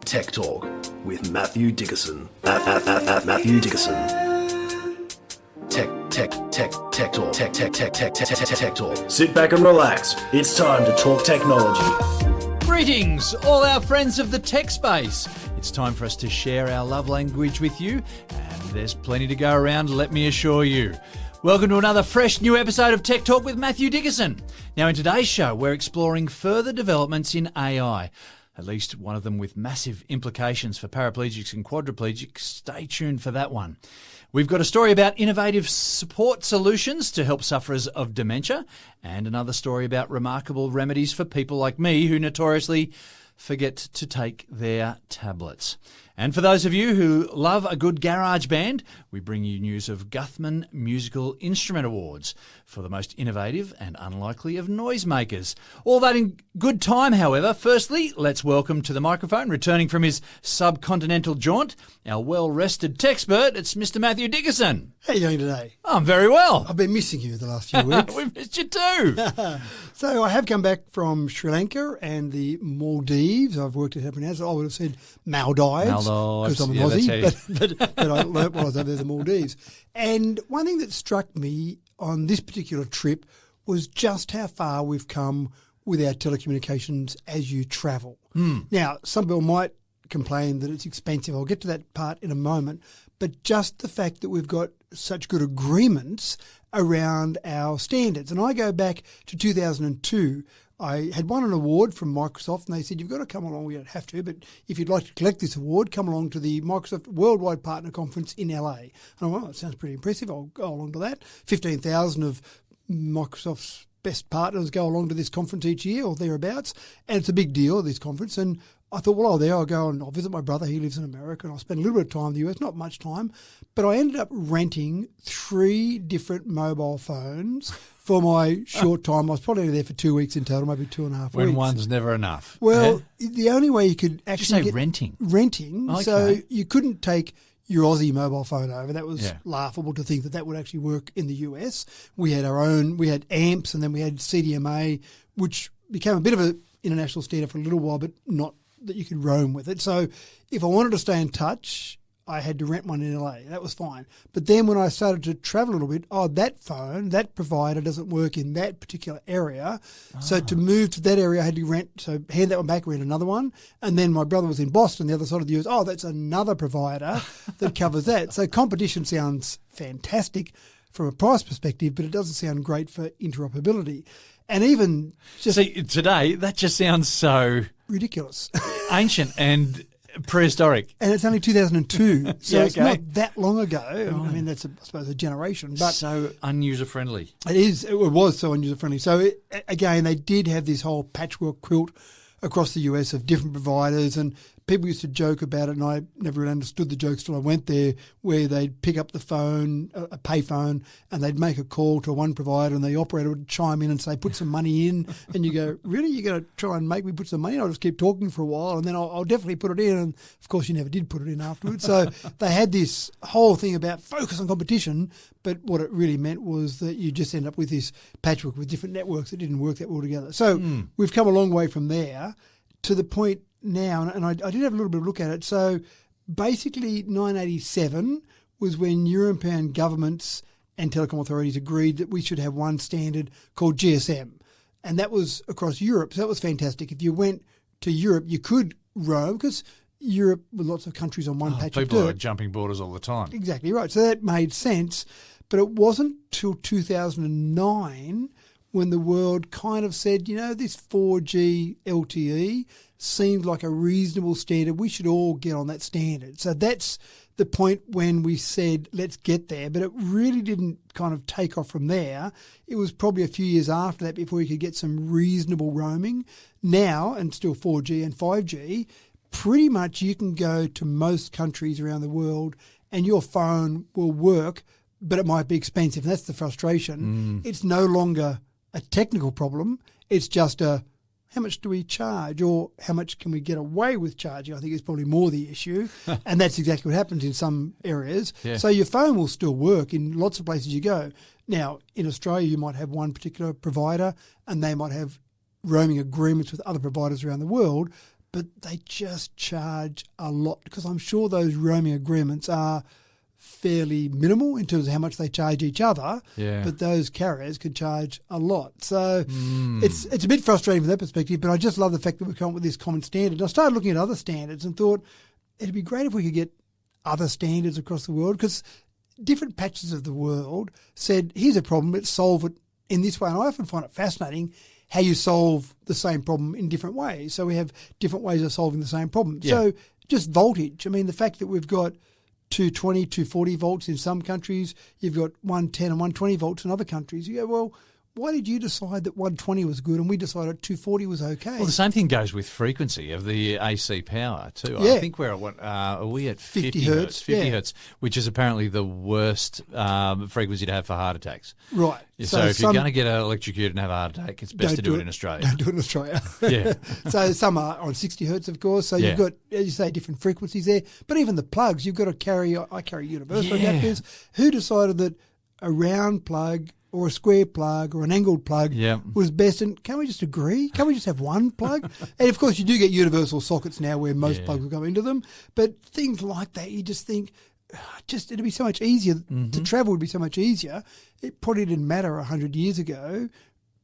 Tech Talk with Matthew Dickerson. Matthew Dickerson. Tech Talk. Sit back and relax. It's time to talk technology. Greetings, all our friends of the tech space. It's time for us to share our love language with you, and there's plenty to go around, let me assure you. Welcome to another fresh new episode of Tech Talk with Matthew Dickerson. Now, in today's show, we're exploring further developments in AI, at least one of them with massive implications for paraplegics and quadriplegics. Stay tuned for that one. We've got a story about innovative support solutions to help sufferers of dementia, and another story about remarkable remedies for people like me who notoriously forget to take their tablets. And for those of you who love a good garage band, we bring you news of Guthman Musical Instrument Awards for the most innovative and unlikely of noisemakers. All that in good time, however. Firstly, let's welcome to the microphone, returning from his subcontinental jaunt, our well-rested techspert. It's Mr. Matthew Dickerson. How are you going today? I'm very well. I've been missing you the last few weeks. We've missed you too. So I have come back from Sri Lanka and the Maldives. I've worked at happening as I would have said Maldives because I'm an Aussie, but I learnt while I was over there the Maldives. And one thing that struck me on this particular trip was just how far we've come with our telecommunications as you travel. Now, some people might complain that it's expensive. I'll get to that part in a moment. But just the fact that we've got such good agreements around our standards. And I go back to 2002. I had won an award from Microsoft, and they said, you've got to come along. We don't have to, but if you'd like to collect this award, come along to the Microsoft Worldwide Partner Conference in LA. And I went, well, that sounds pretty impressive. I'll go along to that. 15,000 of Microsoft's best partners go along to this conference each year or thereabouts. And it's a big deal, this conference. And I thought, well, I'll go and I'll visit my brother. He lives in America, and I'll spend a little bit of time in the US, not much time. But I ended up renting 3 different mobile phones for my short time. I was probably there for 2 weeks in total, maybe 2.5 weeks. When one's never enough. Well, the only way you could actually Did you say renting? Renting. Okay. So you couldn't take your Aussie mobile phone over. That was laughable to think that would actually work in the US. We had our own, we had amps, and then we had CDMA, which became a bit of an international standard for a little while, but not that you could roam with it. So if I wanted to stay in touch, I had to rent one in LA. That was fine. But then when I started to travel a little bit, that phone, that provider doesn't work in that particular area. So to move to that area, I had to hand that one back, rent another one. And then my brother was in Boston, the other side of the US. That's another provider that covers that. So competition sounds fantastic from a price perspective, but it doesn't sound great for interoperability. And even just... See, today, that just sounds so... ridiculous. Ancient and prehistoric. And it's only 2002, so it's okay. not that long ago. I mean, that's, I suppose, a generation. But so unuser-friendly. It is. It was so unuser-friendly. So, again, they did have this whole patchwork quilt across the US of different providers, and people used to joke about it, and I never really understood the jokes till I went there, where they'd pick up the phone, a pay phone, and they'd make a call to one provider, and the operator would chime in and say, put some money in. And you go, really? You're going to try and make me put some money in? I'll just keep talking for a while, and then I'll definitely put it in. And, of course, you never did put it in afterwards. So they had this whole thing about focus on competition, but what it really meant was that you just end up with this patchwork with different networks that didn't work that well together. So we've come a long way from there to the point now, and I did have a little bit of a look at it. So basically 1987 was when European governments and telecom authorities agreed that we should have one standard called GSM. And that was across Europe. So that was fantastic. If you went to Europe, you could roam because Europe with lots of countries on one patch of dirt. People are jumping borders all the time. Exactly right. So that made sense. But it wasn't till 2009 when the world kind of said, this 4G LTE seemed like a reasonable standard. We should all get on that standard. So that's the point when we said, let's get there. But it really didn't kind of take off from there. It was probably a few years after that before you could get some reasonable roaming. Now, and still 4G and 5G, pretty much you can go to most countries around the world and your phone will work, but it might be expensive. And that's the frustration. It's no longer a technical problem. It's just how much do we charge, or how much can we get away with charging, I think is probably more the issue. And that's exactly what happens in some areas. Yeah. So your phone will still work in lots of places you go. Now, in Australia, you might have one particular provider and they might have roaming agreements with other providers around the world. but they just charge a lot because I'm sure those roaming agreements are fairly minimal in terms of how much they charge each other, but those carriers could charge a lot. So it's a bit frustrating from that perspective, but I just love the fact that we've come up with this common standard. I started looking at other standards and thought it'd be great if we could get other standards across the world because different patches of the world said, here's a problem, let's solve it in this way. And I often find it fascinating how you solve the same problem in different ways. So we have different ways of solving the same problem. Yeah. So just voltage. I mean, the fact that we've got 220, 240 volts in some countries, you've got 110 and 120 volts in other countries. You go, well, why did you decide that 120 was good and we decided 240 was okay? Well, the same thing goes with frequency of the AC power too. Yeah. I think we're at what are we at 50 hertz? 50 hertz, which is apparently the worst frequency to have for heart attacks. Right. So if you're going to get electrocuted and have a heart attack, it's best to do it in Australia. Don't do it in Australia. Yeah. So some are on 60 hertz, of course. So you've got, as you say, different frequencies there. But even the plugs, you've got to carry. I carry universal adapters. Who decided that a round plug or a square plug or an angled plug was best? And can we just agree? Can we just have one plug? And, of course, you do get universal sockets now where most plugs will go into them. But things like that, you just think, it'd be so much easier. To travel would be so much easier. It probably didn't matter 100 years ago,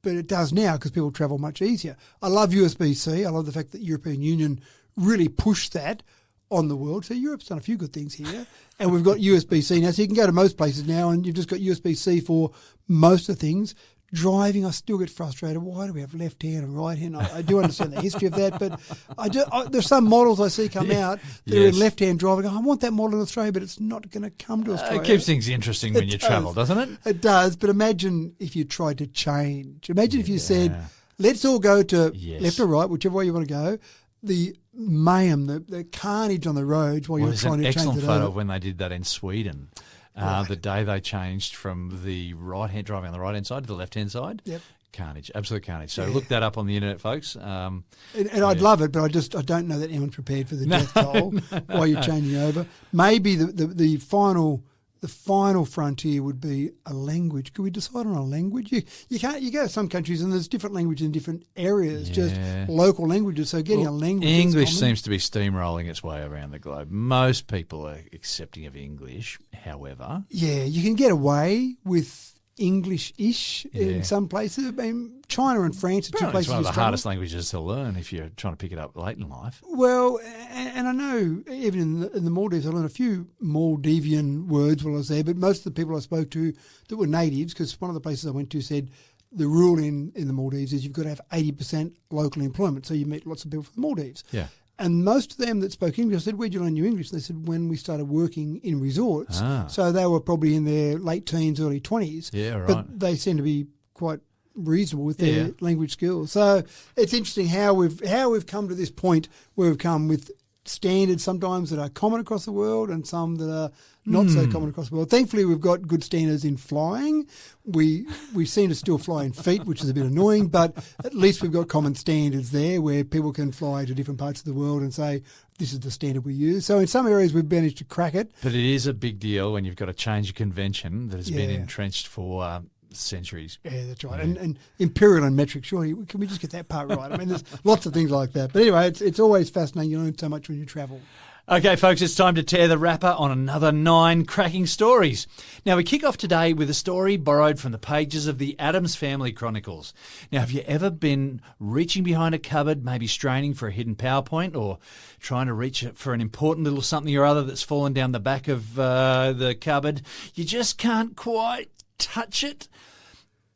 but it does now because people travel much easier. I love USB-C. I love the fact that the European Union really pushed that on the world. So Europe's done a few good things here. And we've got USB-C now. So you can go to most places now and you've just got USB-C for most of the things. Driving, I still get frustrated. Why do we have left hand and right hand? I do understand the history of that, but there's some models I see come out that are in left hand driving. I want that model in Australia, but it's not going to come to Australia. It keeps things interesting when you travel, doesn't it? It does, but imagine if you tried to change. Imagine if you said, let's all go to left or right, whichever way you want to go. The mayhem, the carnage on the roads while you're trying to change it. There's an excellent photo over. of when they did that in Sweden. The day they changed from the right-hand driving on the right-hand side to the left-hand side. Yep. Carnage, absolute carnage. So look that up on the internet, folks. And I'd love it, but I don't know that anyone's prepared for the death toll while you're changing over. Maybe the final frontier would be a language. Could we decide on a language? You can't. You go to some countries and there's different languages in different areas, just local languages. So getting a language. English seems to be steamrolling its way around the globe. Most people are accepting of English, however. Yeah, you can get away with English-ish in some places. I mean, China and France are two places. It's one of the hardest languages to learn if you're trying to pick it up late in life. Well, and I know even in the Maldives, I learned a few Maldivian words while I was there, but most of the people I spoke to that were natives, because one of the places I went to said the rule in the Maldives is you've got to have 80% local employment, so you meet lots of people from the Maldives. Yeah. And most of them that spoke English said, where'd you learn your English? And they said, when we started working in resorts. So they were probably in their late teens, early 20s. Yeah, right. But they seem to be quite reasonable with their language skills. So it's interesting how we've come to this point where we've come with standards sometimes that are common across the world and some that are not so common across the world. Thankfully, we've got good standards in flying. We seem to still fly in feet, which is a bit annoying, but at least we've got common standards there where people can fly to different parts of the world and say, this is the standard we use. So in some areas, we've managed to crack it. But it is a big deal when you've got to change a convention that has been entrenched for centuries. Yeah, that's right. Yeah. And imperial and metric, surely, can we just get that part right? I mean, there's lots of things like that. But anyway, it's always fascinating. You learn so much when you travel. Okay, folks, it's time to tear the wrapper on another 9 cracking stories. Now, we kick off today with a story borrowed from the pages of the Addams Family Chronicles. Now, have you ever been reaching behind a cupboard, maybe straining for a hidden PowerPoint or trying to reach for an important little something or other that's fallen down the back of the cupboard? You just can't quite touch it?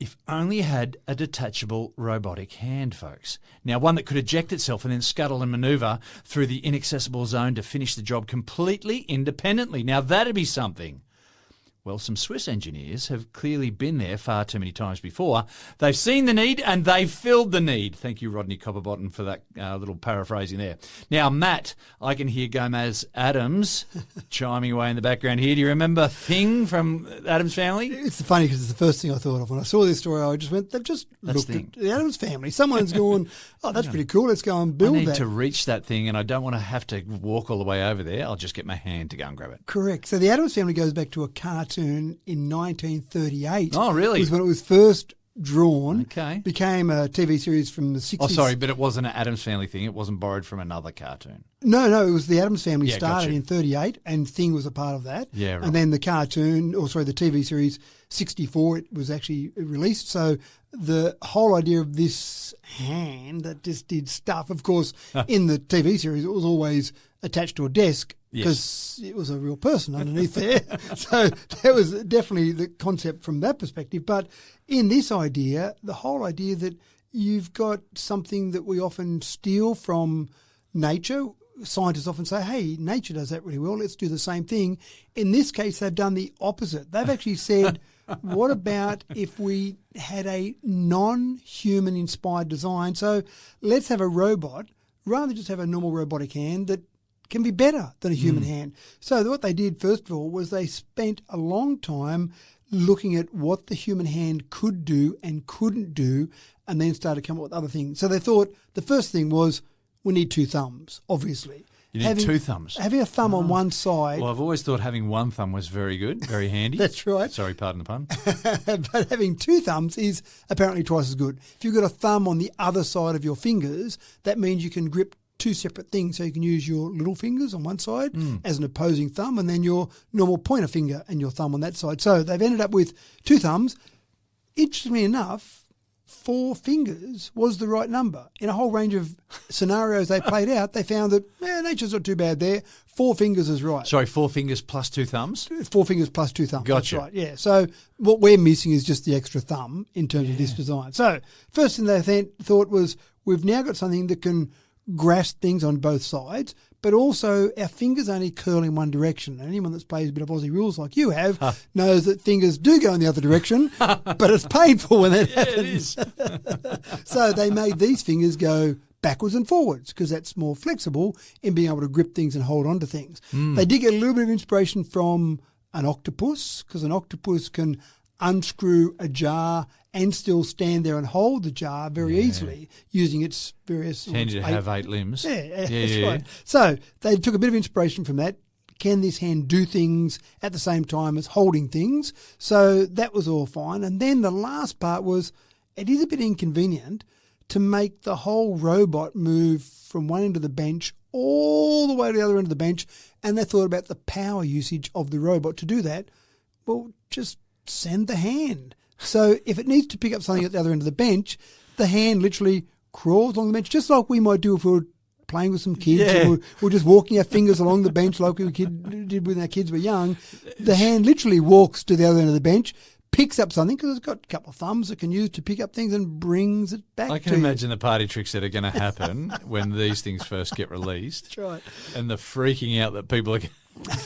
If only you had a detachable robotic hand, folks. Now, one that could eject itself and then scuttle and manoeuvre through the inaccessible zone to finish the job completely independently. Now, that'd be something. Well, some Swiss engineers have clearly been there far too many times before. They've seen the need and they've filled the need. Thank you, Rodney Copperbottom, for that little paraphrasing there. Now, Matt, I can hear Gomez Adams chiming away in the background here. Do you remember Thing from Addams Family? It's funny because it's the first thing I thought of. When I saw this story, I just went, they've just looked at the Addams Family. Someone's going, oh, that's pretty cool. Let's go and build that. I need to reach that thing and I don't want to have to walk all the way over there. I'll just get my hand to go and grab it. Correct. So the Addams Family goes back to a cartoon in 1938. Oh, really? It was when it was first drawn, Okay. became a TV series from the 60s. Oh, sorry, but it wasn't an Addams Family thing. It wasn't borrowed from another cartoon. No, it was the Addams Family Yeah, started gotcha. in 38 and Thing was a part of that. Yeah, right. And then the the TV series, 64, it was actually released. So the whole idea of this hand that just did stuff, of course, in the TV series, it was always attached to a desk because it was a real person underneath there. So that was definitely the concept from that perspective. But in this idea, the whole idea that you've got something that we often steal from nature. Scientists often say, hey, nature does that really well. Let's do the same thing. In this case, they've done the opposite. They've actually said, what about if we had a non-human inspired design? So let's have a robot rather than just have a normal robotic hand that can be better than a human hand. So what they did, first of all, was they spent a long time looking at what the human hand could do and couldn't do, and then started to come up with other things. So they thought the first thing was we need two thumbs, obviously. You need two thumbs. Having a thumb on one side. Well, I've always thought having one thumb was very good, very handy. That's right. Sorry, pardon the pun. But having two thumbs is apparently twice as good. If you've got a thumb on the other side of your fingers, that means you can grip two separate things. So you can use your little fingers on one side as an opposing thumb and then your normal pointer finger and your thumb on that side. So they've ended up with two thumbs. Interestingly enough, 4 fingers was the right number. In a whole range of scenarios they played out, they found that nature's not too bad there. 4 fingers is right. Sorry, 4 fingers plus 2 thumbs? 4 fingers plus 2 thumbs. Gotcha. That's right, yeah. So what we're missing is just the extra thumb in terms of this design. So first thing they thought was we've now got something that can grasp things on both sides, but also our fingers only curl in one direction. And anyone that's played a bit of Aussie rules like you have knows that fingers do go in the other direction, but it's painful when that happens. So they made these fingers go backwards and forwards because that's more flexible in being able to grip things and hold on to things. They did get a little bit of inspiration from an octopus because an octopus can unscrew a jar and still stand there and hold the jar very easily using its various... Handy to have 8 limbs. Yeah, that's right. So they took a bit of inspiration from that. Can this hand do things at the same time as holding things? So that was all fine. And then the last part was it is a bit inconvenient to make the whole robot move from one end of the bench all the way to the other end of the bench. And they thought about the power usage of the robot to do that. Well, just send the hand. So if it needs to pick up something at the other end of the bench, the hand literally crawls along the bench, just like we might do if we were playing with some kids or just walking our fingers along the bench like we did when our kids were young. The hand literally walks to the other end of the bench, picks up something because it's got a couple of thumbs it can use to pick up things and brings it back to I can imagine the party tricks that are going to happen when these things first get released. That's right. And the freaking out that people are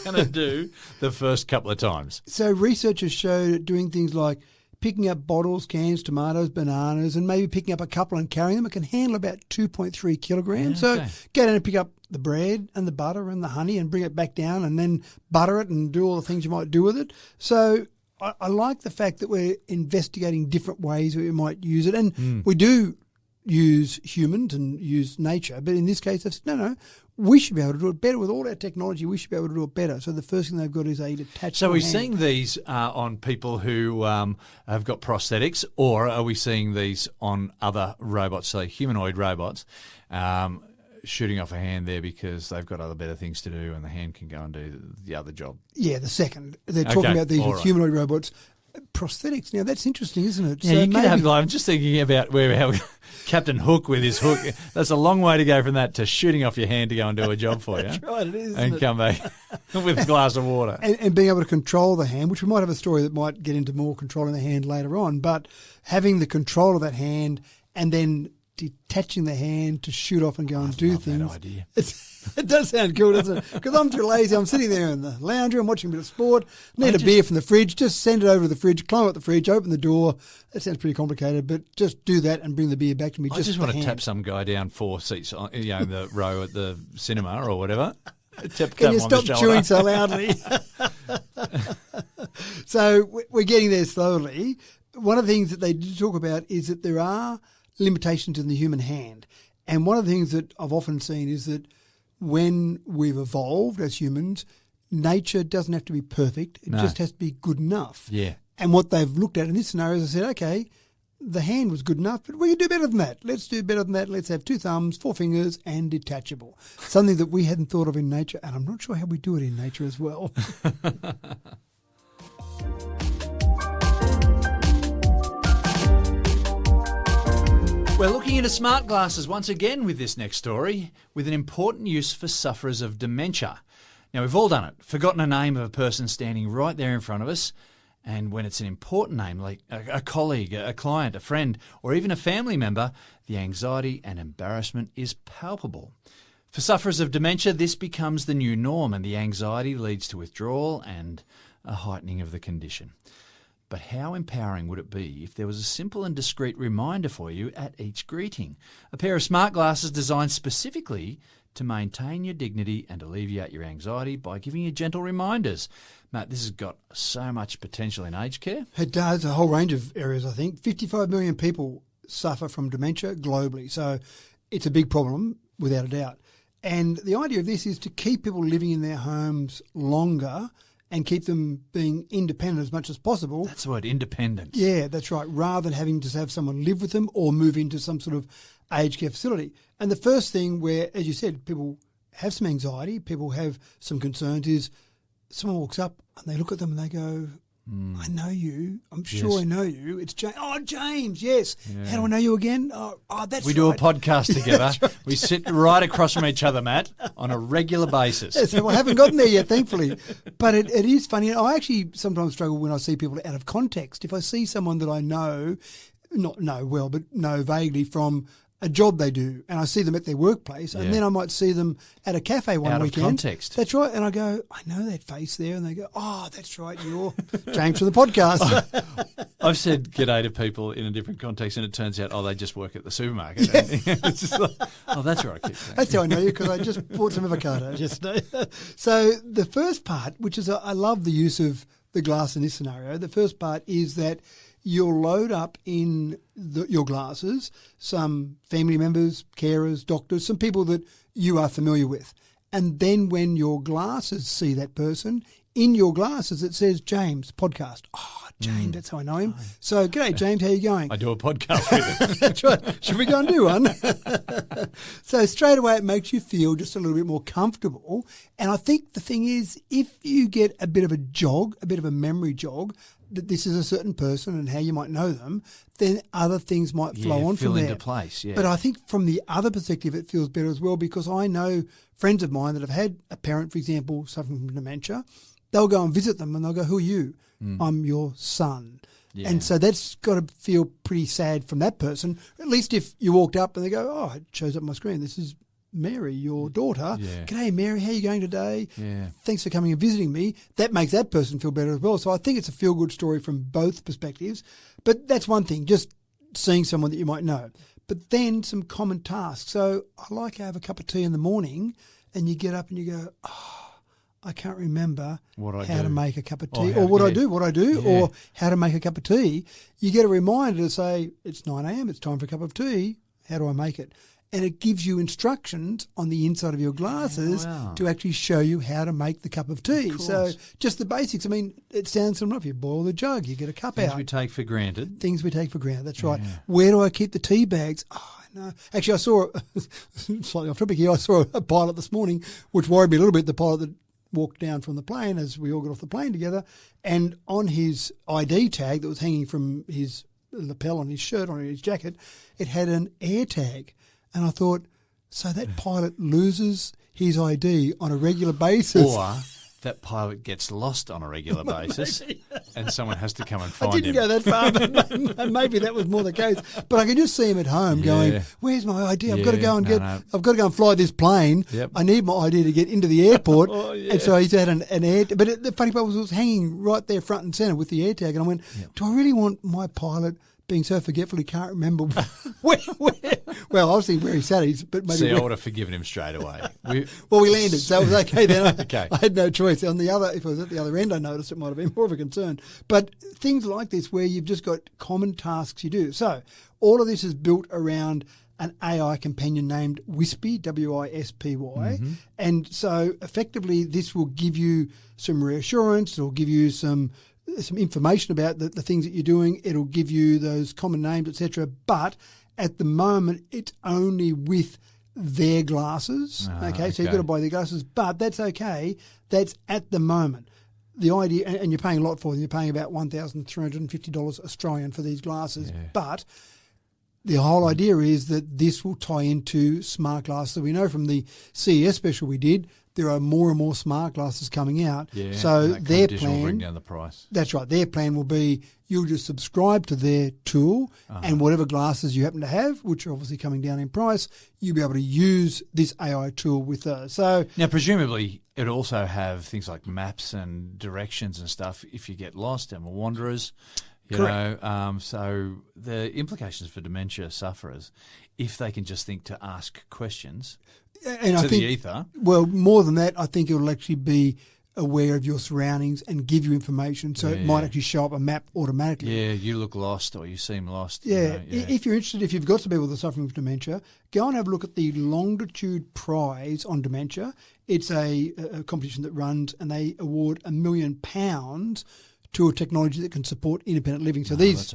going to do the first couple of times. So researchers showed doing things like picking up bottles, cans, tomatoes, bananas, and maybe picking up a couple and carrying them. It can handle about 2.3 kilograms. Yeah, okay. So go down and pick up the bread and the butter and the honey and bring it back down and then butter it and do all the things you might do with it. So I like the fact that we're investigating different ways we might use it. And we do use humans and use nature. But in this case, they've said, no, we should be able to do it better. With all our technology, we should be able to do it better. So the first thing they've got is a detachable So are we hand. seeing these on people who have got prosthetics, or are we seeing these on other robots, say humanoid robots, shooting off a hand there because they've got other better things to do and the hand can go and do the other job? Yeah, the second. They're talking about these with humanoid robots. Prosthetics. Now, that's interesting, isn't it? Yeah, so you could have, I'm just thinking about how Captain Hook with his hook. That's a long way to go from that to shooting off your hand to go and do a job for you. That's right, it is. And come back with a glass of water. And being able to control the hand, which we might have a story that might get into more controlling the hand later on, but having the control of that hand and then detaching the hand to shoot off and go and do things. That idea. It does sound cool, doesn't it? Because I'm too lazy. I'm sitting there in the lounge room watching a bit of sport, need a beer from the fridge, just send it over to the fridge, climb up the fridge, open the door. That sounds pretty complicated, but just do that and bring the beer back to me. I just want to tap some guy down 4 seats, in the row at the cinema or whatever. Can you stop chewing so loudly? So we're getting there slowly. One of the things that they do talk about is that there are limitations in the human hand. And one of the things that I've often seen is that when we've evolved as humans, nature doesn't have to be perfect. It just has to be good enough. Yeah. And what they've looked at in this scenario is they said, okay, the hand was good enough, but we can do better than that. Let's do better than that. Let's have 2 thumbs, 4 fingers, and detachable. Something that we hadn't thought of in nature, and I'm not sure how we do it in nature as well. We're looking into smart glasses once again with this next story, with an important use for sufferers of dementia. Now, we've all done it, forgotten a name of a person standing right there in front of us, and when it's an important name, like a colleague, a client, a friend, or even a family member, the anxiety and embarrassment is palpable. For sufferers of dementia, this becomes the new norm, and the anxiety leads to withdrawal and a heightening of the condition. But how empowering would it be if there was a simple and discreet reminder for you at each greeting? A pair of smart glasses designed specifically to maintain your dignity and alleviate your anxiety by giving you gentle reminders. Matt, this has got so much potential in aged care. It does, a whole range of areas, I think. 55 million people suffer from dementia globally, so it's a big problem, without a doubt. And the idea of this is to keep people living in their homes longer and keep them being independent as much as possible. That's the word, independence. Yeah, that's right, rather than having to have someone live with them or move into some sort of aged care facility. And the first thing where, as you said, people have some anxiety, people have some concerns is someone walks up and they look at them and they go, I know you. I'm sure I know you. It's James. Oh, James, yes. Yeah. How do I know you again? Oh, that's We do a podcast together. Right. We sit right across from each other, Matt, on a regular basis. Yes, well, I haven't gotten there yet, thankfully. But it is funny. I actually sometimes struggle when I see people out of context. If I see someone that I know, not know well, but know vaguely from a job they do, and I see them at their workplace, and then I might see them at a cafe one weekend. Out of context. That's right. And I go, I know that face there. And they go, oh, that's right. You're James from the podcast. I've said g'day to people in a different context, and it turns out, they just work at the supermarket. It's just like, that's right. That's how I know you, because I just bought some avocado yesterday. So the first part, which is, I love the use of the glass in this scenario. The first part is that you'll load up in your glasses some family members, carers, doctors, some people that you are familiar with. And then when your glasses see that person, in your glasses it says James, podcast. Oh, James, that's how I know him. So, g'day, James, how you going? I do a podcast with him. That's right. Should we go and do one? So straight away it makes you feel just a little bit more comfortable. And I think the thing is, if you get a bit of a jog, a bit of a memory jog, that this is a certain person and how you might know them, then other things might flow on from there. Fill into place, yeah. But I think from the other perspective, it feels better as well, because I know friends of mine that have had a parent, for example, suffering from dementia. They'll go and visit them and they'll go, who are you? I'm your son. Yeah. And so that's got to feel pretty sad from that person. At least if you walked up and they go, oh, it shows up on my screen, this is Mary, your daughter. Yeah. G'day, Mary, how are you going today? Yeah. Thanks for coming and visiting me. That makes that person feel better as well. So I think it's a feel-good story from both perspectives. But that's one thing, just seeing someone that you might know. But then some common tasks. So I like to have a cup of tea in the morning, and you get up and you go, I can't remember how to make a cup of tea, or what I do, or how to make a cup of tea. You get a reminder to say, it's 9 a.m, it's time for a cup of tea. How do I make it? And it gives you instructions on the inside of your glasses to actually show you how to make the cup of tea. So just the basics. I mean, it sounds similar. If you boil the jug, you get a cup out. Things we take for granted. Things we take for granted, that's right. Where do I keep the tea bags? Oh, no. Actually, I saw, slightly off topic here, I saw a pilot this morning, which worried me a little bit, the pilot that walked down from the plane as we all got off the plane together, and on his ID tag that was hanging from his lapel on his shirt, on his jacket, it had an air tag. And I thought, so that pilot loses his ID on a regular basis. Or that pilot gets lost on a regular basis and someone has to come and find him. I didn't go that far, but maybe that was more the case. But I can just see him at home going, where's my ID? I've got to go and I've got to go and fly this plane. Yep. I need my ID to get into the airport. And so he's had an air tag. But the funny part was it was hanging right there front and centre with the air tag. And I went, do I really want my pilot being so forgetful he can't remember where well, obviously where he sat, but maybe. See, I would have forgiven him straight away. We landed, so it was okay then. I had no choice. On the other, if I was at the other end, I noticed it might have been more of a concern. But things like this where you've just got common tasks you do. So all of this is built around an AI companion named Wispy, Wispy. And so effectively this will give you some reassurance, it'll give you some some information about the things that you're doing. It'll give you those common names, etc. But at the moment, it's only with their glasses. Okay, so you've got to buy their glasses, but that's okay. That's at the moment. The idea, and you're paying a lot for them. You're paying about $1,350 Australian for these glasses, but the whole idea is that this will tie into smart glasses. So we know from the CES special we did, there are more and more smart glasses coming out. Yeah, so their plan will bring down the price. That's right. Their plan will be you'll just subscribe to their tool, and whatever glasses you happen to have, which are obviously coming down in price, you'll be able to use this AI tool with those. So now, presumably, it also have things like maps and directions and stuff if you get lost and wanderers. Correct. So the implications for dementia sufferers, if they can just think to ask questions the ether. Well, more than that, I think it will actually be aware of your surroundings and give you information. So it might actually show up a map automatically. Yeah, you look lost or you seem lost. Yeah. If you're interested, if you've got some people that are suffering from dementia, go and have a look at the Longitude Prize on Dementia. It's a competition that runs, and they award £1 million to a technology that can support independent living. So this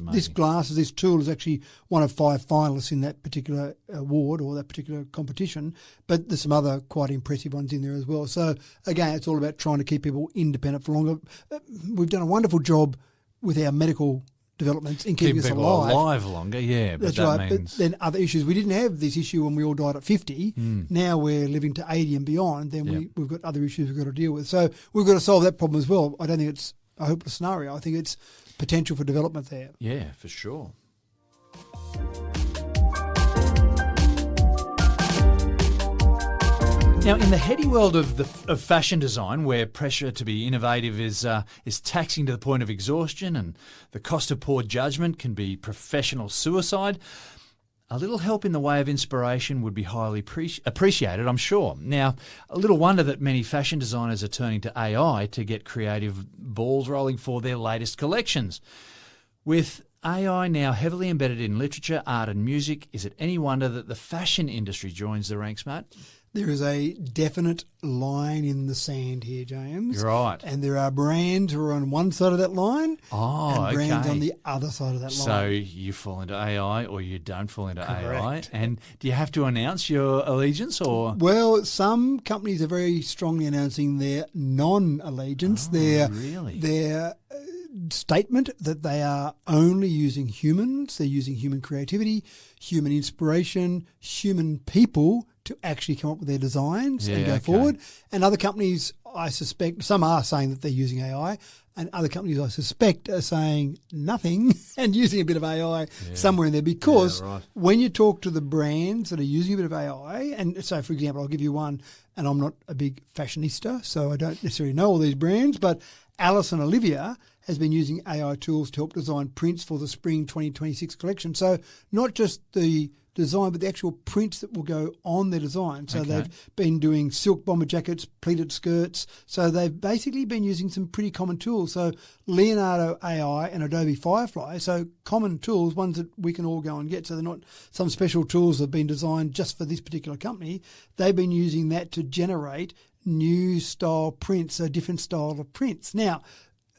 tool is actually one of 5 finalists in that particular award or that particular competition, but there's some other quite impressive ones in there as well. So again, it's all about trying to keep people independent for longer. We've done a wonderful job with our medical developments in keeping us alive longer, but that's that right. means... But then other issues, we didn't have this issue when we all died at 50. Now we're living to 80 and beyond. Then we've got other issues we've got to deal with. So we've got to solve that problem as well. I don't think it's a hopeless scenario. I think it's potential for development there. Yeah, for sure. Now, in the heady world of fashion design, where pressure to be innovative is taxing to the point of exhaustion, and the cost of poor judgment can be professional suicide, a little help in the way of inspiration would be highly appreciated, I'm sure. Now, a little wonder that many fashion designers are turning to AI to get creative balls rolling for their latest collections. With AI now heavily embedded in literature, art and music, is it any wonder that the fashion industry joins the ranks, Matt? There is a definite line in the sand here, James. You're right. And there are brands who are on one side of that line and brands on the other side of that line. So you fall into AI or you don't fall into AI. And do you have to announce your allegiance or? Well, some companies are very strongly announcing their non-allegiance. Their statement that they are only using humans. They're using human creativity, human inspiration, human people to actually come up with their designs and go forward. And other companies, I suspect, some are saying that they're using AI, and other companies, I suspect, are saying nothing and using a bit of AI somewhere in there. Because when you talk to the brands that are using a bit of AI, and so, for example, I'll give you one, and I'm not a big fashionista, so I don't necessarily know all these brands, but Alice and Olivia has been using AI tools to help design prints for the Spring 2026 collection. So not just the design, but the actual prints that will go on their design. So they've been doing silk bomber jackets, pleated skirts. So they've basically been using some pretty common tools. So Leonardo AI and Adobe Firefly, so common tools, ones that we can all go and get. So they're not some special tools that have been designed just for this particular company. They've been using that to generate new style prints, so different style of prints. Now,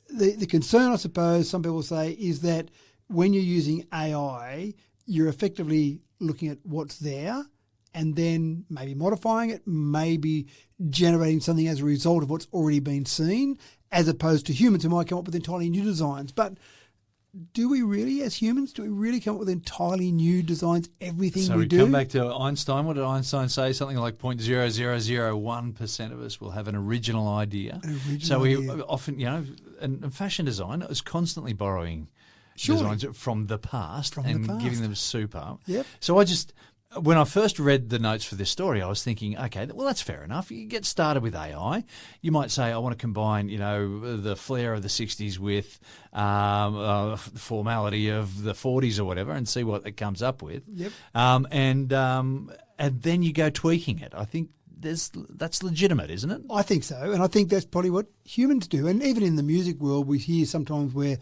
the concern, I suppose, some people say, is that when you're using AI, you're effectively looking at what's there and then maybe modifying it, maybe generating something as a result of what's already been seen, as opposed to humans who might come up with entirely new designs. But do we really, as humans, do we really come up with entirely new designs, everything we do? So we come back to Einstein. What did Einstein say? Something like 0.0001% of us will have an original idea. We often, and fashion design is constantly borrowing designs from the past giving them soup up. Yep. So when I first read the notes for this story, I was thinking, okay, well, that's fair enough. You get started with AI. You might say, I want to combine, the flair of the 60s with the formality of the 40s or whatever and see what it comes up with. Yep. And then you go tweaking it. I think that's legitimate, isn't it? I think so. And I think that's probably what humans do. And even in the music world, we hear sometimes where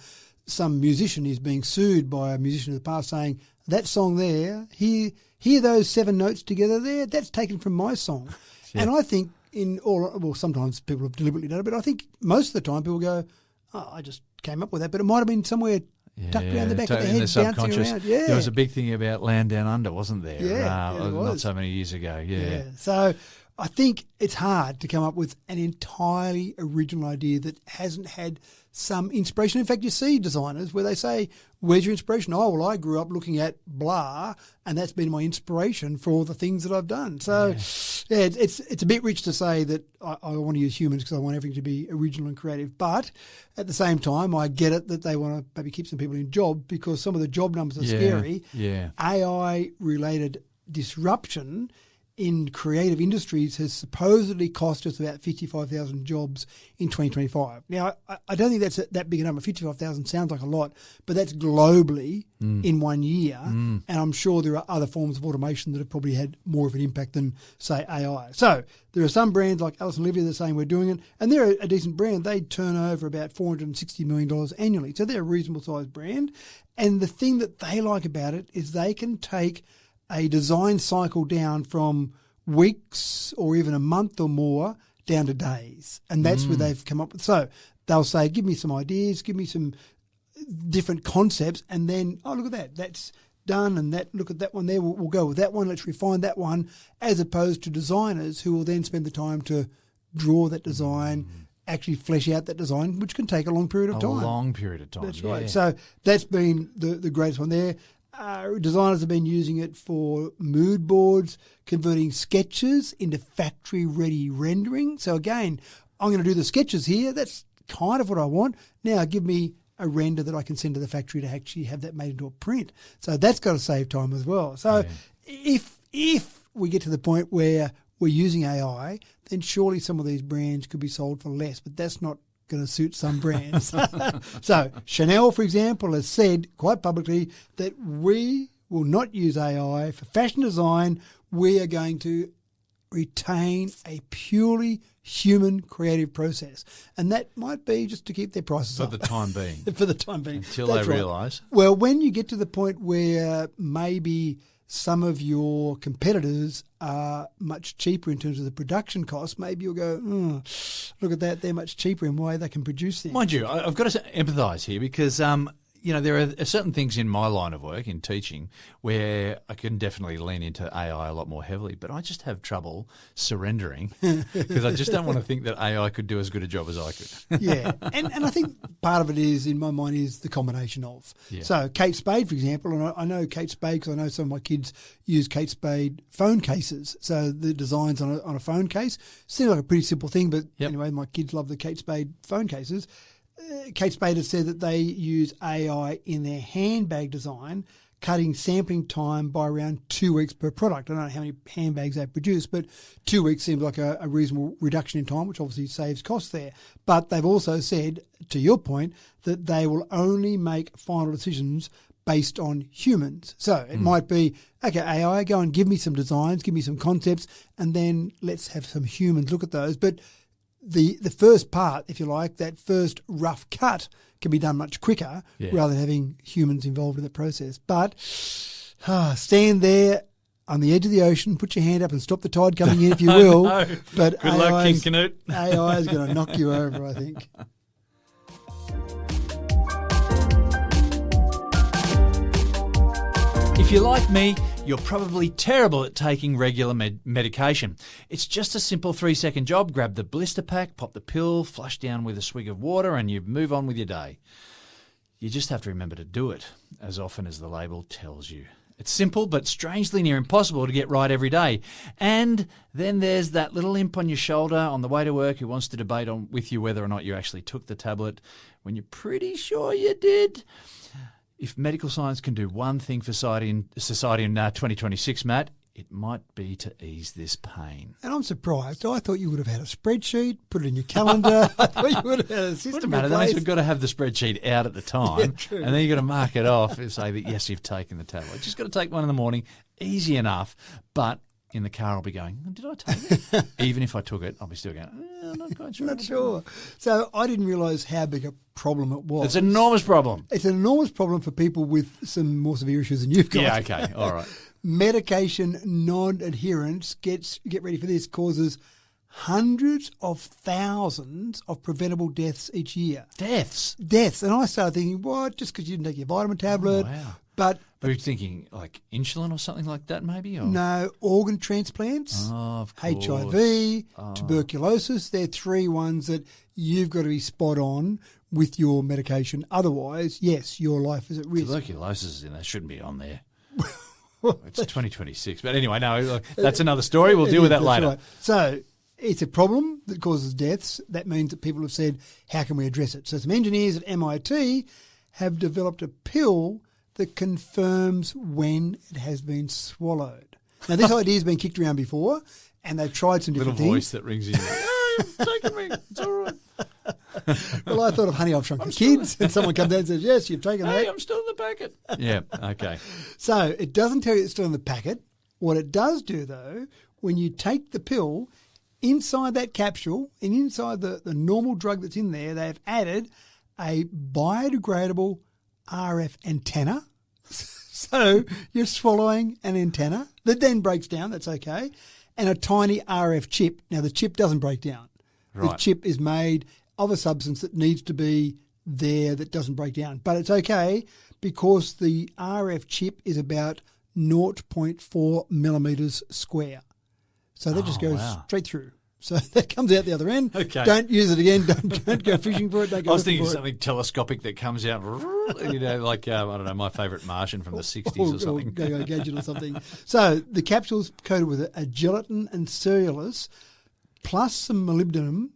some musician is being sued by a musician of the past saying, that song there, hear those 7 notes together there, that's taken from my song. Yeah. And I think sometimes people have deliberately done it, but I think most of the time people go, I just came up with that, but it might have been somewhere tucked around the back of the head, bouncing around. Yeah. There was a big thing about Land Down Under, wasn't there? Yeah, it was. Not so many years ago, yeah. So I think it's hard to come up with an entirely original idea that hasn't had some inspiration. In fact, you see designers where they say, where's your inspiration? Oh, well, I grew up looking at blah, and that's been my inspiration for all the things that I've done. So, it's a bit rich to say that I want to use humans because I want everything to be original and creative. But at the same time, I get it that they want to maybe keep some people in job because some of the job numbers are scary. Yeah. AI-related disruption in creative industries has supposedly cost us about 55,000 jobs in 2025. Now, I don't think that's that big a number. 55,000 sounds like a lot, but that's globally in 1 year. And I'm sure there are other forms of automation that have probably had more of an impact than, say, AI. So there are some brands like Alice and Olivia that are saying we're doing it, and they're a decent brand. They turn over about $460 million annually. So they're a reasonable sized brand. And the thing that they like about it is they can take a design cycle down from weeks or even a month or more down to days. And that's where they've come up with. So they'll say, give me some ideas, give me some different concepts, and then, oh, look at that. That's done, and that, look at that one there. We'll go with that one. Let's refine that one, as opposed to designers who will then spend the time to draw that design, actually flesh out that design, which can take a long period of time. A long period of time, That's right. So that's been the greatest one there. Designers have been using it for mood boards, converting sketches into factory-ready rendering. So again, I'm going to do the sketches here. That's kind of what I want. Now give me a render that I can send to the factory to actually have that made into a print. So that's got to save time as well. So if we get to the point where we're using AI, then surely some of these brands could be sold for less, but that's not going to suit some brands. So Chanel, for example, has said quite publicly that we will not use AI for fashion design. We are going to retain a purely human creative process. And that might be just to keep their prices up. For the time being. For the time being. Until they realise. Well, when you get to the point where maybe some of your competitors are much cheaper in terms of the production costs, maybe you'll go, look at that, they're much cheaper in the way they can produce things. Mind you, I've got to empathise here because, there are certain things in my line of work, in teaching, where I can definitely lean into AI a lot more heavily, but I just have trouble surrendering because I just don't want to think that AI could do as good a job as I could. Yeah, and I think part of it is, in my mind, is the combination of. Yeah. So Kate Spade, for example, and I know Kate Spade because I know some of my kids use Kate Spade phone cases. So the designs on a phone case seems like a pretty simple thing, but anyway, my kids love the Kate Spade phone cases. Kate Spade has said that they use AI in their handbag design, cutting sampling time by around 2 weeks per product. I don't know how many handbags they produce, but 2 weeks seems like a reasonable reduction in time, which obviously saves costs there. But they've also said, to your point, that they will only make final decisions based on humans. So it might be, okay, AI, go and give me some designs, give me some concepts, and then let's have some humans look at those. But the first part, if you like, that first rough cut can be done much quicker rather than having humans involved in the process. But stand there on the edge of the ocean, put your hand up and stop the tide coming in if you will. No. But good luck, King Canute. AI is going to knock you over, I think. If you're like me, you're probably terrible at taking regular medication. It's just a simple 3-second job. Grab the blister pack, pop the pill, flush down with a swig of water, and you move on with your day. You just have to remember to do it as often as the label tells you. It's simple, but strangely near impossible to get right every day. And then there's that little imp on your shoulder on the way to work who wants to debate with you whether or not you actually took the tablet when you're pretty sure you did. If medical science can do one thing for society in 2026, Matt, it might be to ease this pain. And I'm surprised. I thought you would have had a spreadsheet, put it in your calendar. I thought you would have had a system. Wouldn't matter. That means we've got to have the spreadsheet out at the time, and then you've got to mark it off and say that, yes, you've taken the tablet. Just got to take one in the morning. Easy enough, but in the car I'll be going, did I take it? Even if I took it, I'll be still going, I'm not quite sure. Not sure. So I didn't realise how big a problem it was. It's an enormous problem. It's an enormous problem for people with some more severe issues than you've got. Yeah, okay, all right. Medication non-adherence, get ready for this, causes hundreds of thousands of preventable deaths each year. Deaths? Deaths. And I started thinking, what, just because you didn't take your vitamin tablet? Oh, wow. But were you thinking like insulin or something like that maybe? Or? No, organ transplants, of course. HIV, tuberculosis. They're three ones that you've got to be spot on with your medication. Otherwise, yes, your life is at risk. Tuberculosis, that shouldn't be on there. It's 2026. But anyway, no, look, that's another story. We'll deal with that later. Right. So it's a problem that causes deaths. That means that people have said, how can we address it? So some engineers at MIT have developed a pill that confirms when it has been swallowed. Now, this idea has been kicked around before, and they've tried some different things. Little voice that rings in. You've taken me. It's all right. Well, I thought of Honey, I've Shrunk the Kids, and someone comes down and says, yes, you've taken that. Hey, I'm still in the packet. Yeah, okay. So it doesn't tell you it's still in the packet. What it does do, though, when you take the pill, inside that capsule and inside the normal drug that's in there, they've added a biodegradable RF antenna. So you're swallowing an antenna that then breaks down, that's okay, and a tiny RF chip. Now, the chip doesn't break down. Right. The chip is made of a substance that needs to be there that doesn't break down. But it's okay because the RF chip is about 0.4 millimetres square. So that just goes straight through. So that comes out the other end. Okay. Don't use it again. Don't go fishing for it. Don't go I was thinking something telescopic that comes out, like, I don't know, my favourite Martian from the 60s or something. Or Go Gadget or something. So the capsule's coated with a gelatin and cellulose plus some molybdenum,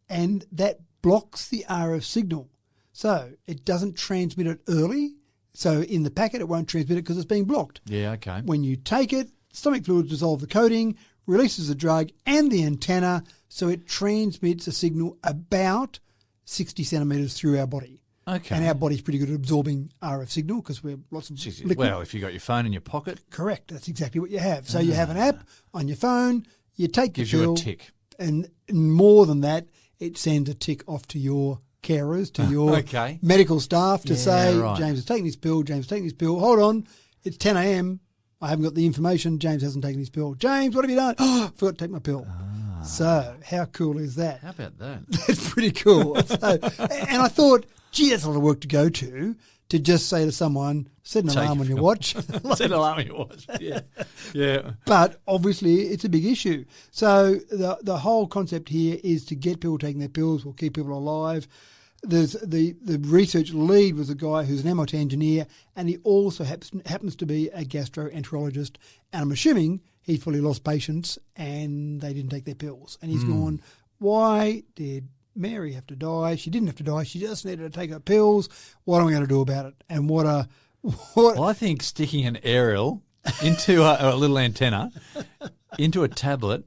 and that blocks the RF signal. So it doesn't transmit it early. So in the packet, it won't transmit it because it's being blocked. Yeah, okay. When you take it, stomach fluids dissolve the coating, releases the drug and the antenna, so it transmits a signal about 60 centimetres through our body. Okay. And our body's pretty good at absorbing RF signal because we're lots of liquid. Well, if you got your phone in your pocket. Correct. That's exactly what you have. So you have an app on your phone, you take the pill. Gives you a tick. And more than that, it sends a tick off to your carers, to your medical staff to say, right, James is taking his pill, James is taking his pill. Hold on, it's 10 a.m. I haven't got the information. James hasn't taken his pill. James, what have you done? Oh, I forgot to take my pill. So how cool is that? How about that? That's pretty cool. And I thought, gee, that's a lot of work to go to just say to someone, set an alarm on your watch. Set an alarm on your watch, yeah. Yeah. But obviously it's a big issue. So the whole concept here is to get people taking their pills or keep people alive. There's the research lead was a guy who's an MIT engineer, and he also happens to be a gastroenterologist. And I'm assuming he fully lost patients and they didn't take their pills. And he's gone, why did Mary have to die? She didn't have to die. She just needed to take her pills. What are we going to do about it? And Well, I think sticking an aerial into a little antenna into a tablet,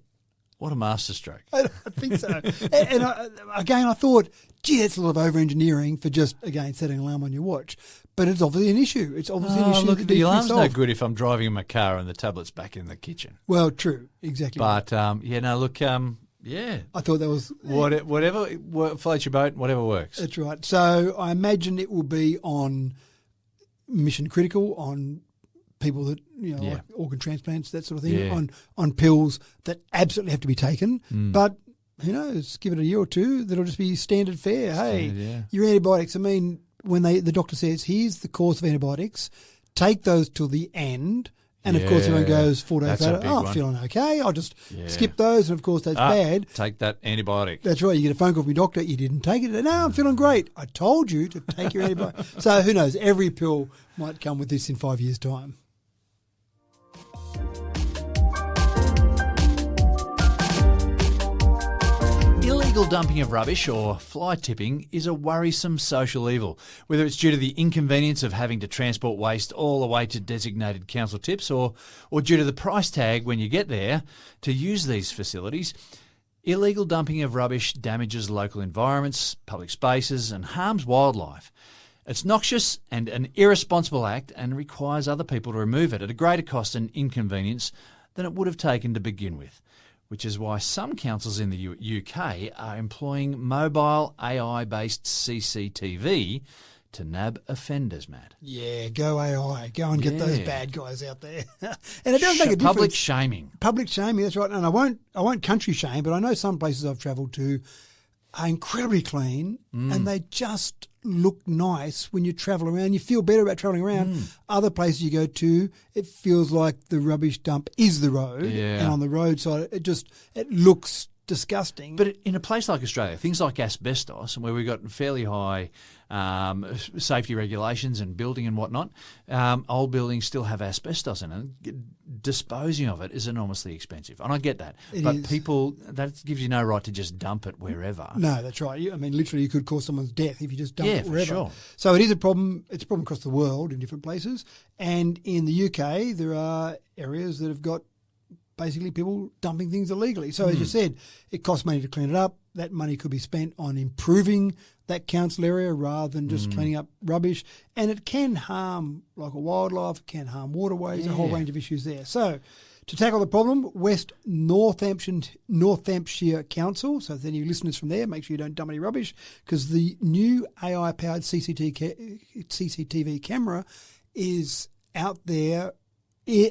what a masterstroke. I think so. And I thought, gee, that's a lot of over-engineering for just, again, setting an alarm on your watch. But it's obviously an issue. It's obviously an issue. Look, the alarm's no good if I'm driving in my car and the tablet's back in the kitchen. Well, true. Exactly. But, yeah. I thought that was... Whatever floats your boat, whatever works. That's right. So I imagine it will be on mission critical, on people that, like organ transplants, that sort of thing, on pills that absolutely have to be taken. But who knows, give it a year or two, that'll just be standard fare. Hey, your antibiotics, I mean, when the doctor says, here's the course of antibiotics, take those till the end. And, of course, everyone goes 4 days later, I'm feeling okay, I'll just skip those. And, of course, that's bad. Take that antibiotic. That's right. You get a phone call from your doctor, you didn't take it. No, I'm feeling great. I told you to take your antibiotic. So, who knows, every pill might come with this in 5 years' time. Illegal dumping of rubbish or fly tipping is a worrisome social evil, whether it's due to the inconvenience of having to transport waste all the way to designated council tips or due to the price tag when you get there to use these facilities. Illegal dumping of rubbish damages local environments, public spaces and harms wildlife. It's noxious and an irresponsible act and requires other people to remove it at a greater cost and inconvenience than it would have taken to begin with, which is why some councils in the UK are employing mobile AI-based CCTV to nab offenders, Matt. Yeah, go AI. Go and get those bad guys out there. And it does make a difference. Public shaming. Public shaming, that's right. And I won't country shame, but I know some places I've travelled to are incredibly clean and they just look nice when you travel around. You feel better about travelling around. Other places you go to, it feels like the rubbish dump is the road. Yeah. And on the roadside, it looks disgusting. But in a place like Australia, things like asbestos, where we've got fairly high safety regulations and building and whatnot, old buildings still have asbestos in it. Disposing of it is enormously expensive. And I get that. But people, that gives you no right to just dump it wherever. No, that's right. I mean, literally you could cause someone's death if you just dump it wherever. For sure. So it is a problem. It's a problem across the world in different places. And in the UK, there are areas that have got basically people dumping things illegally. So as you said, it costs money to clean it up. That money could be spent on improving that council area rather than just cleaning up rubbish. And it can harm local wildlife, it can harm waterways, a whole range of issues there. So to tackle the problem, West North Hampshire Council, so if any listeners from there, make sure you don't dump any rubbish, because the new AI-powered CCTV camera is out there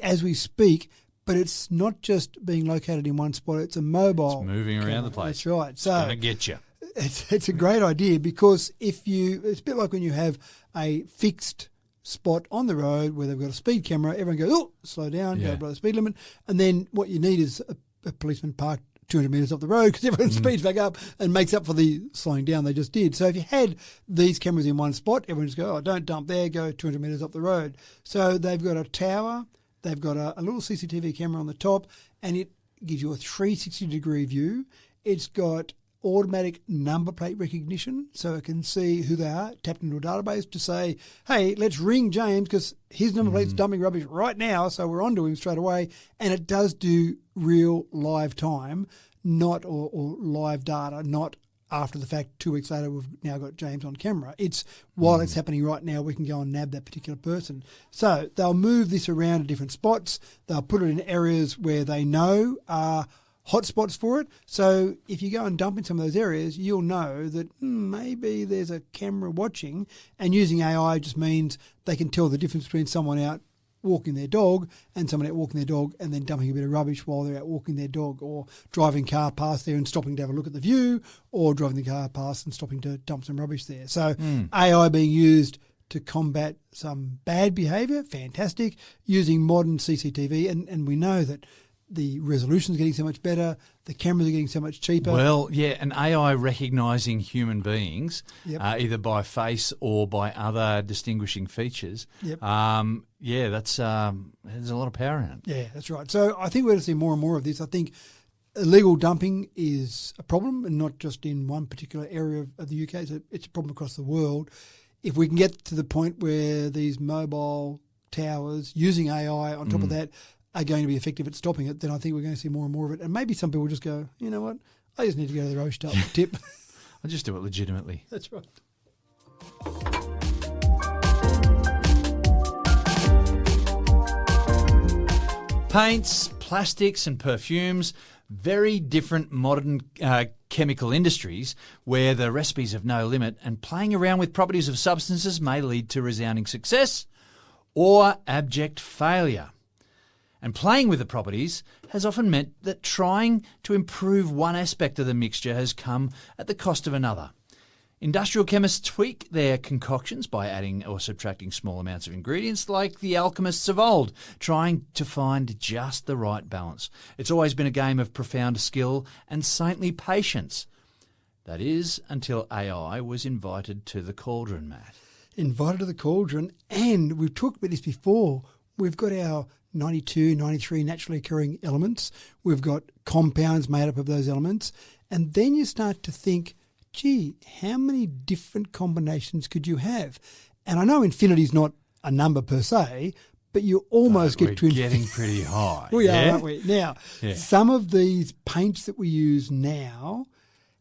as we speak. But it's not just being located in one spot, it's a mobile. It's moving around the place. That's right. So it's going to get you. It's a great idea because it's a bit like when you have a fixed spot on the road where they've got a speed camera, everyone goes, oh, slow down, go below the speed limit. And then what you need is a policeman parked 200 metres up the road because everyone speeds back up and makes up for the slowing down they just did. So if you had these cameras in one spot, everyone just go, oh, don't dump there, go 200 metres up the road. So they've got a tower. They've got a little CCTV camera on the top and it gives you a 360-degree view. It's got automatic number plate recognition so it can see who they are, tapped into a database to say, hey, let's ring James because his number plate's dumping rubbish right now, so we're onto him straight away. And it does do real live time, or live data, not after the fact, 2 weeks later, we've now got James on camera. It's while it's happening right now, we can go and nab that particular person. So they'll move this around to different spots. They'll put it in areas where they know are hotspots for it. So if you go and dump in some of those areas, you'll know that maybe there's a camera watching, and using AI just means they can tell the difference between someone out walking their dog and someone out walking their dog and then dumping a bit of rubbish while they're out walking their dog, or driving car past there and stopping to have a look at the view, or driving the car past and stopping to dump some rubbish there. So AI being used to combat some bad behaviour, fantastic. Using modern CCTV, and we know that the resolution is getting so much better, the cameras are getting so much cheaper. Well, yeah, and AI recognising human beings, either by face or by other distinguishing features. There's a lot of power in it. Yeah, that's right. So I think we're going to see more and more of this. I think illegal dumping is a problem, and not just in one particular area of the UK. It's a problem across the world. If we can get to the point where these mobile towers using AI on top of that are going to be effective at stopping it, then I think we're going to see more and more of it. And maybe some people just go, you know what, I just need to go to the rubbish dump tip. I'll just do it legitimately. That's right. Paints, plastics and perfumes, very different modern chemical industries where the recipes have no limit, and playing around with properties of substances may lead to resounding success or abject failure. And playing with the properties has often meant that trying to improve one aspect of the mixture has come at the cost of another. Industrial chemists tweak their concoctions by adding or subtracting small amounts of ingredients like the alchemists of old, trying to find just the right balance. It's always been a game of profound skill and saintly patience. That is, until AI was invited to the cauldron, Matt. Invited to the cauldron, and we've talked about this before. We've got our 92, 93 naturally occurring elements. We've got compounds made up of those elements. And then you start to think, gee, how many different combinations could you have? And I know infinity is not a number per se, but you almost get to infinity. We're getting pretty high. We are, aren't we? Now, some of these paints that we use now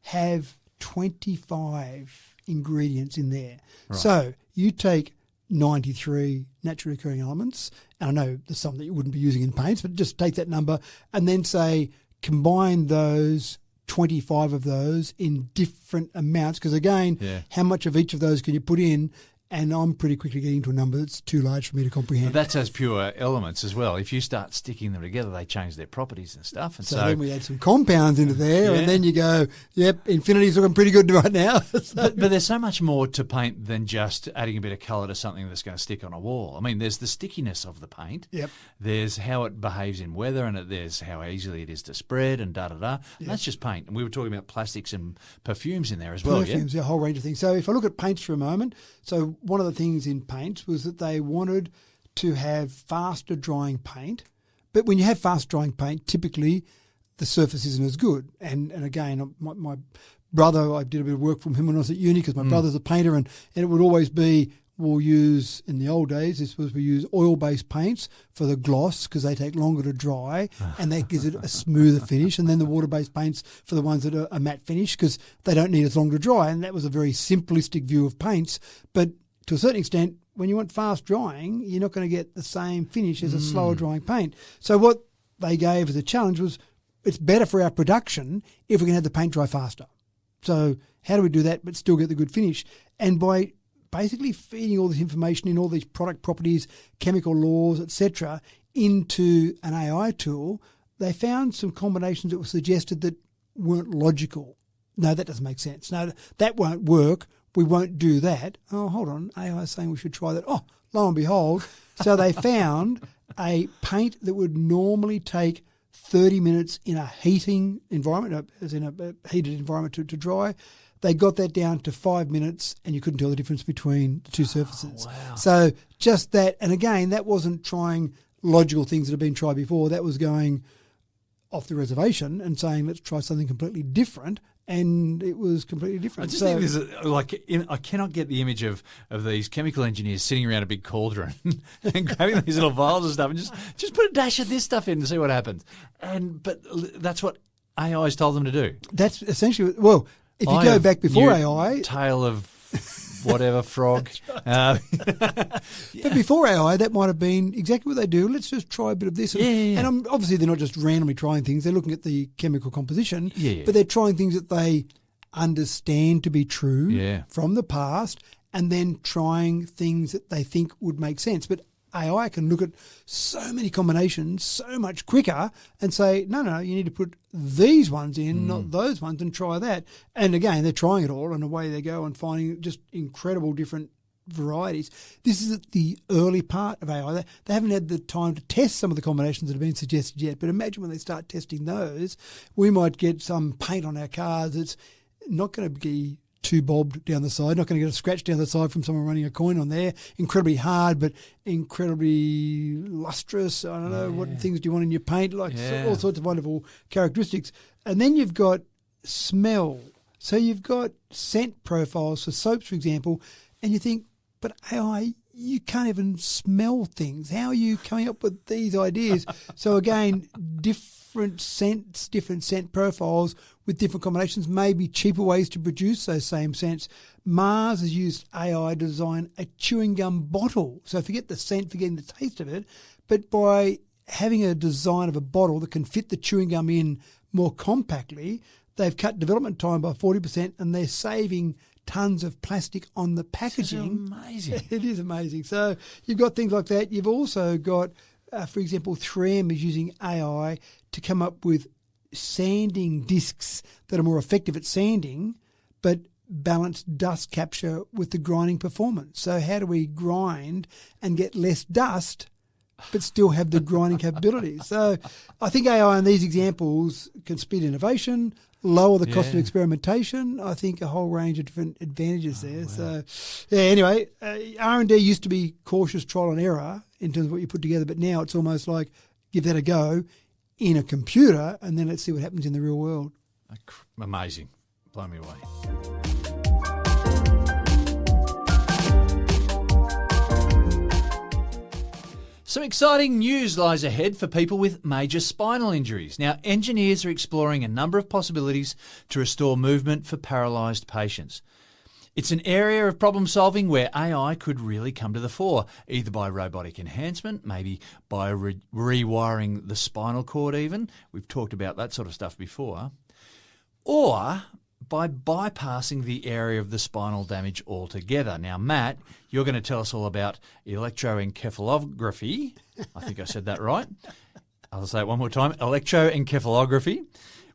have 25 ingredients in there. Right. So you take 93 naturally occurring elements, and I know there's some that you wouldn't be using in paints, but just take that number and then say combine those 25 of those in different amounts, because again, how much of each of those can you put in, and I'm pretty quickly getting to a number that's too large for me to comprehend. But that's as pure elements as well. If you start sticking them together, they change their properties and stuff. And so then we add some compounds into there, and then you go, yep, infinity's looking pretty good right now. But there's so much more to paint than just adding a bit of colour to something that's going to stick on a wall. I mean, there's the stickiness of the paint. Yep. There's how it behaves in weather, and there's how easily it is to spread, and da-da-da. Yep. That's just paint. And we were talking about plastics and perfumes in there as well, Perfumes, a whole range of things. So if I look at paints for a moment, so one of the things in paints was that they wanted to have faster drying paint. But when you have fast drying paint, typically the surface isn't as good. And again, my brother, I did a bit of work from him when I was at uni because my brother's a painter, and it would always be, we'll use, in the old days, we use oil-based paints for the gloss because they take longer to dry and that gives it a smoother finish, and then the water-based paints for the ones that are a matte finish because they don't need as long to dry. And that was a very simplistic view of paints. But to a certain extent, when you want fast drying, you're not going to get the same finish as a slower drying paint. So what they gave as a challenge was, it's better for our production if we can have the paint dry faster. So how do we do that but still get the good finish? And by basically feeding all this information in all these product properties, chemical laws, etc., into an AI tool, they found some combinations that were suggested that weren't logical. No, that doesn't make sense. No, that won't work. We won't do that. Oh, hold on. AI is saying we should try that. Oh, lo and behold. So they found a paint that would normally take 30 minutes in a heating environment, as in a heated environment to dry. They got that down to 5 minutes and you couldn't tell the difference between the two surfaces. Oh, wow. So just that. And again, that wasn't trying logical things that have been tried before. That was going off the reservation and saying, let's try something completely different. And it was completely different. I just think there's I cannot get the image of these chemical engineers sitting around a big cauldron and grabbing these little vials and stuff and just put a dash of this stuff in and see what happens. But that's what AI's told them to do. That's essentially, well, if you go back before AI... Tail of whatever frog. But before AI, that might have been exactly what they do. Let's just try a bit of this. And obviously they're not just randomly trying things. They're looking at the chemical composition, but they're trying things that they understand to be true from the past and then trying things that they think would make sense. But AI can look at so many combinations so much quicker and say, no, you need to put these ones in, not those ones, and try that. And again, they're trying it all, and away they go and finding just incredible different varieties. This is at the early part of AI. They haven't had the time to test some of the combinations that have been suggested yet, but imagine when they start testing those, we might get some paint on our cars that's not going to be too bobbed down the side, not going to get a scratch down the side from someone running a coin on there. Incredibly hard, but incredibly lustrous. I don't know, what things do you want in your paint? Like all sorts of wonderful characteristics. And then you've got smell. So you've got scent profiles for soaps, for example, and you think, but AI, you can't even smell things. How are you coming up with these ideas? So again, different scents, different scent profiles with different combinations, maybe cheaper ways to produce those same scents. Mars has used AI to design a chewing gum bottle. So forget the scent, forgetting the taste of it, but by having a design of a bottle that can fit the chewing gum in more compactly, they've cut development time by 40% and they're saving tons of plastic on the packaging. That's amazing. It is amazing. So you've got things like that. You've also got, for example, 3M is using AI to come up with sanding discs that are more effective at sanding, but balance dust capture with the grinding performance. So how do we grind and get less dust but still have the grinding capabilities? So I think AI in these examples can speed innovation, lower the cost of experimentation. I think a whole range of different advantages there. Wow. So anyway, R&D used to be cautious trial and error in terms of what you put together, but now it's almost like give that a go in a computer and then let's see what happens in the real world. Amazing. Blow me away. Some exciting news lies ahead for people with major spinal injuries. Now, engineers are exploring a number of possibilities to restore movement for paralysed patients. It's an area of problem solving where AI could really come to the fore, either by robotic enhancement, maybe by rewiring the spinal cord even. We've talked about that sort of stuff before. Or by bypassing the area of the spinal damage altogether. Now, Matt, you're going to tell us all about electroencephalography. I think I said that right. I'll say it one more time. Electroencephalography,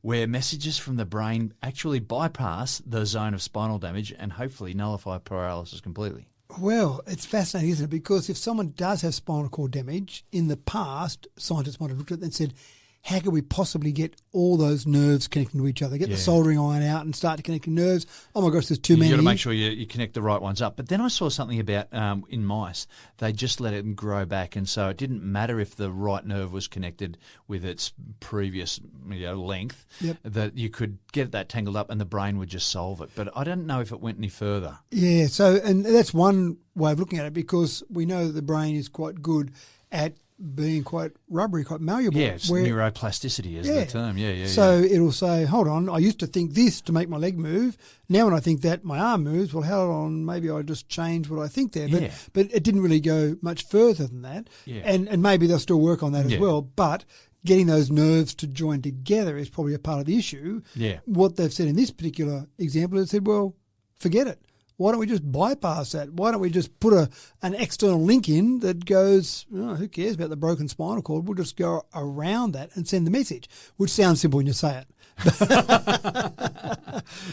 where messages from the brain actually bypass the zone of spinal damage and hopefully nullify paralysis completely. Well, it's fascinating, isn't it? Because if someone does have spinal cord damage, in the past, scientists might have looked at it and said, how could we possibly get all those nerves connecting to each other, get the soldering iron out and start connecting nerves? Oh my gosh, there's too many. You've got to make sure you connect the right ones up. But then I saw something about in mice, they just let it grow back, and so it didn't matter if the right nerve was connected with its previous length, that you could get that tangled up and the brain would just solve it. But I don't know if it went any further. Yeah, so and that's one way of looking at it, because we know that the brain is quite good at being quite rubbery, quite malleable. Yeah, it's neuroplasticity is the term. So it'll say, hold on, I used to think this to make my leg move. Now when I think that, my arm moves. Well, hold on, maybe I just changed what I think there. But it didn't really go much further than that. Yeah. And maybe they'll still work on that as well. But getting those nerves to join together is probably a part of the issue. Yeah. What they've said in this particular example is said, well, forget it. Why don't we just bypass that? Why don't we just put an external link in that goes, who cares about the broken spinal cord? We'll just go around that and send the message, which sounds simple when you say it.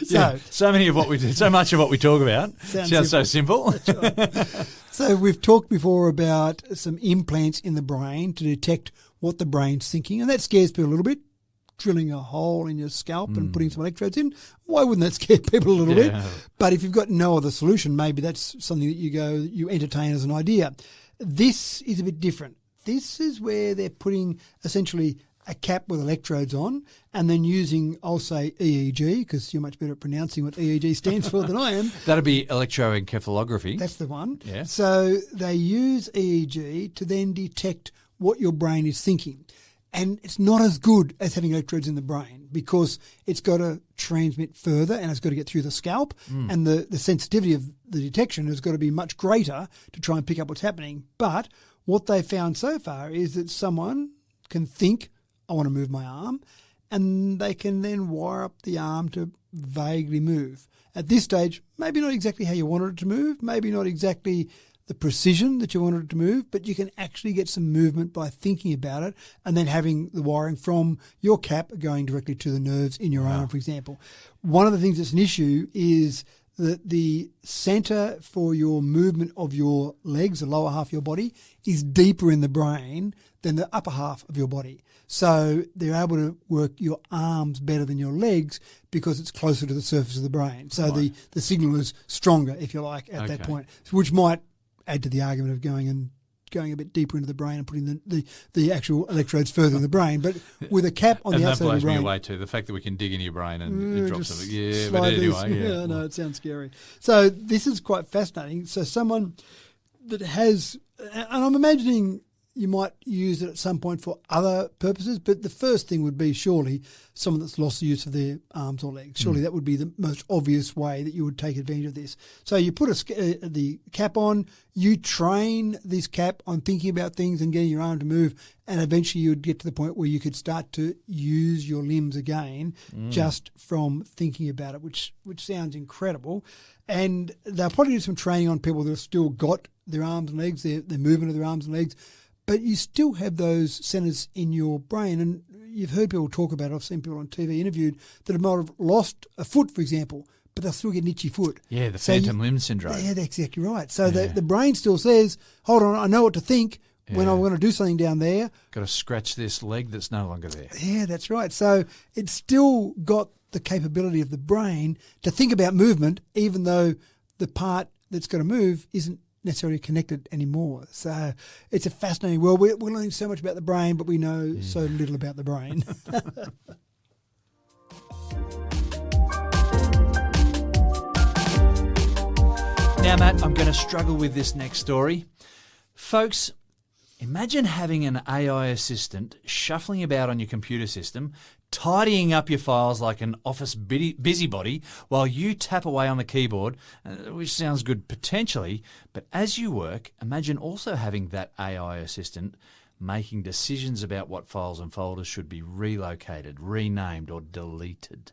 So much of what we talk about sounds so simple. Right. So we've talked before about some implants in the brain to detect what the brain's thinking, and that scares people a little bit. Drilling a hole in your scalp and putting some electrodes in, why wouldn't that scare people a little bit? But if you've got no other solution, maybe that's something that you entertain as an idea. This is a bit different. This is where they're putting essentially a cap with electrodes on and then using, I'll say, EEG, because you're much better at pronouncing what EEG stands for than I am. That'd be electroencephalography. That's the one. Yeah. So they use EEG to then detect what your brain is thinking. And it's not as good as having electrodes in the brain because it's got to transmit further and it's got to get through the scalp. And the sensitivity of the detection has got to be much greater to try and pick up what's happening. But what they found so far is that someone can think, I want to move my arm, and they can then wire up the arm to vaguely move. At this stage, maybe not exactly how you wanted it to move, maybe not exactly the precision that you wanted it to move, but you can actually get some movement by thinking about it and then having the wiring from your cap going directly to the nerves in your arm, for example. One of the things that's an issue is that the centre for your movement of your legs, the lower half of your body, is deeper in the brain than the upper half of your body. So they're able to work your arms better than your legs because it's closer to the surface of the brain. So the signal is stronger, if you like, at that point, which might add to the argument of going a bit deeper into the brain and putting the actual electrodes further in the brain. But with a cap on the outside of the brain. And that blows me away too, the fact that we can dig into your brain and it drops something. Yeah, but anyway. No, it sounds scary. So this is quite fascinating. So someone that has, and I'm imagining you might use it at some point for other purposes, but the first thing would be surely someone that's lost the use of their arms or legs. Surely that would be the most obvious way that you would take advantage of this. So you put the cap on, you train this cap on thinking about things and getting your arm to move, and eventually you would get to the point where you could start to use your limbs again just from thinking about it, which sounds incredible. And they'll probably do some training on people that have still got their arms and legs, their movement of their arms and legs, but you still have those centres in your brain. And you've heard people talk about it. I've seen people on TV interviewed that might have lost a foot, for example, but they'll still get an itchy foot. Yeah, the phantom limb syndrome. Yeah, that's exactly right. So the brain still says, hold on, I know what to think when I want to do something down there. Got to scratch this leg that's no longer there. Yeah, that's right. So it's still got the capability of the brain to think about movement, even though the part that's got to move isn't necessarily connected anymore. So it's a fascinating world. We're learning so much about the brain, but we know so little about the brain. Now, Matt, I'm going to struggle with this next story. Folks, imagine having an AI assistant shuffling about on your computer system, tidying up your files like an office busybody while you tap away on the keyboard, which sounds good potentially, but as you work, imagine also having that AI assistant making decisions about what files and folders should be relocated, renamed or deleted.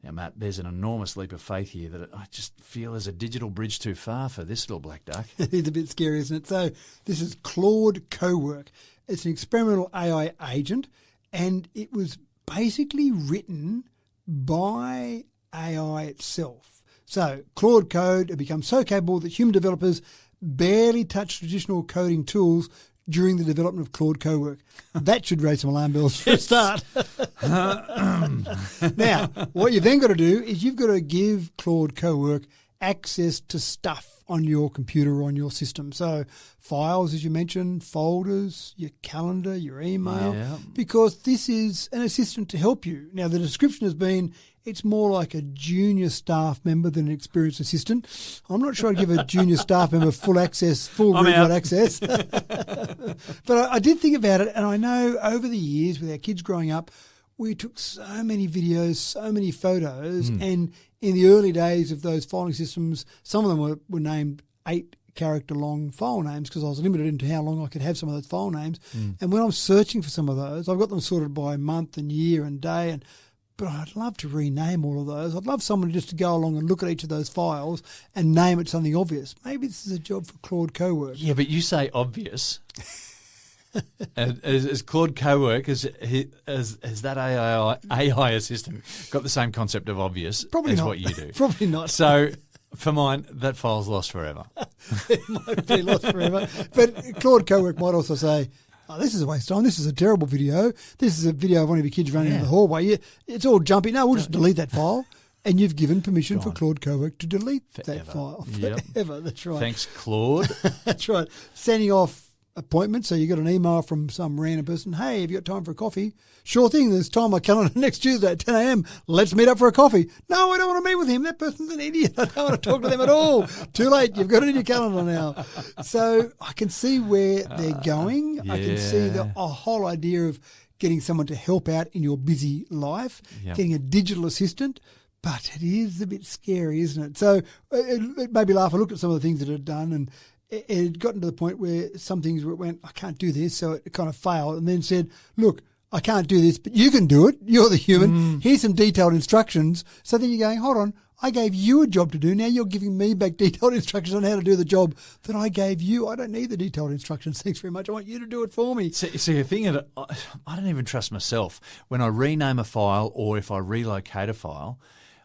Now, Matt, there's an enormous leap of faith here that I just feel there's a digital bridge too far for this little black duck. It is a bit scary, isn't it? So this is Claude Coworker. It's an experimental AI agent, and it was basically written by AI itself. So Claude Code had become so capable that human developers barely touch traditional coding tools during the development of Claude Coworker. That should raise some alarm bells for a start. Now, what you've then got to do is you've got to give Claude Coworker access to stuff on your computer or on your system. So files, as you mentioned, folders, your calendar, your email, because this is an assistant to help you. Now, the description has been it's more like a junior staff member than an experienced assistant. I'm not sure I'd give a junior staff member full read-write access. But I did think about it, and I know over the years with our kids growing up, we took so many videos, so many photos, and in the early days of those filing systems, some of them were named 8-character long file names because I was limited into how long I could have some of those file names. And when I'm searching for some of those, I've got them sorted by month and year and day, but I'd love to rename all of those. I'd love someone just to go along and look at each of those files and name it something obvious. Maybe this is a job for Claude Coworker. Yeah, but you say obvious. As Claude Coworker, has that AI assistant got the same concept of obvious as what you do? Probably not. So for mine, that file's lost forever. It might be lost forever. But Claude Coworker might also say, oh, this is a waste of time. This is a terrible video. This is a video of one of your kids running in the hallway. It's all jumpy. No, we'll just delete that file. And you've given permission for Claude Coworker to delete that file forever. That's right. Thanks, Claude. That's right. Sending off appointment, so you got an email from some random person, hey, have you got time for a coffee? Sure thing, there's time on my calendar next Tuesday at 10 a.m. Let's meet up for a coffee. No, I don't want to meet with him. That person's an idiot. I don't want to talk to them at all. Too late. You've got it in your calendar now. So I can see where they're going. I can see a whole idea of getting someone to help out in your busy life, getting a digital assistant. But it is a bit scary, isn't it? So it made me laugh. I looked at some of the things that it had done, and it had gotten to the point where some things went, I can't do this, so it kind of failed, and then said, look, I can't do this, but you can do it. You're the human. Here's some detailed instructions. So then you're going, hold on, I gave you a job to do. Now you're giving me back detailed instructions on how to do the job that I gave you. I don't need the detailed instructions. Thanks very much. I want you to do it for me. See, the thing is, I don't even trust myself. When I rename a file or if I relocate a file,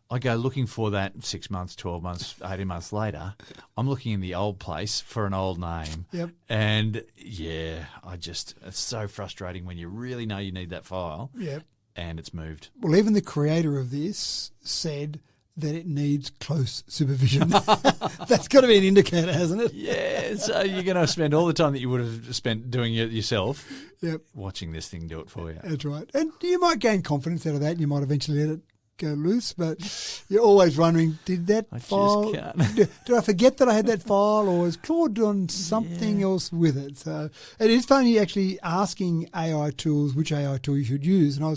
I go looking for that 6 months, 12 months, 18 months later. I'm looking in the old place for an old name. Yep. And, it's so frustrating when you really know you need that file. Yep. And it's moved. Well, even the creator of this said that it needs close supervision. That's got to be an indicator, hasn't it? Yeah, so you're going to spend all the time that you would have spent doing it yourself watching this thing do it for you. That's right. And you might gain confidence out of that, and you might eventually let it go loose, but you're always wondering, did that file, did I forget that I had that file, or has Claude done something else with it? So it is funny actually asking AI tools which AI tool you should use. And I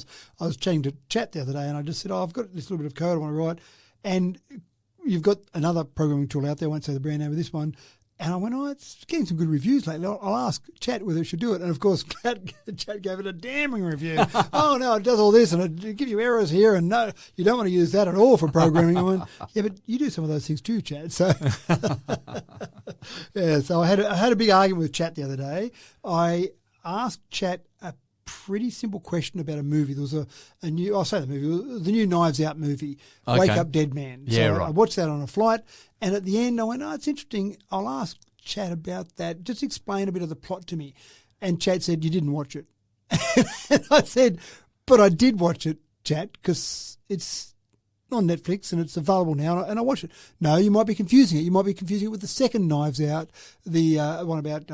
was chatting to Chat the other day, and I just said, I've got this little bit of code I want to write, and you've got another programming tool out there, I won't say the brand name of this one. And I went, it's getting some good reviews lately. I'll ask Chat whether it should do it. And, of course, Chat gave it a damning review. Oh, no, it does all this and it gives you errors here. And, no, you don't want to use that at all for programming. I went, yeah, but you do some of those things too, Chat. So, so I had a big argument with Chat the other day. I asked Chat a pretty simple question about a movie. There was a new, I'll say the movie, the new Knives Out movie, Wake Up Dead Man. Yeah, so right. I watched that on a flight, and at the end I went, it's interesting. I'll ask Chat about that. Just explain a bit of the plot to me. And Chat said, you didn't watch it. And I said, but I did watch it, Chat, because it's on Netflix and it's available now, and I watched it. No, you might be confusing it. You might be confusing it with the second Knives Out, the one about,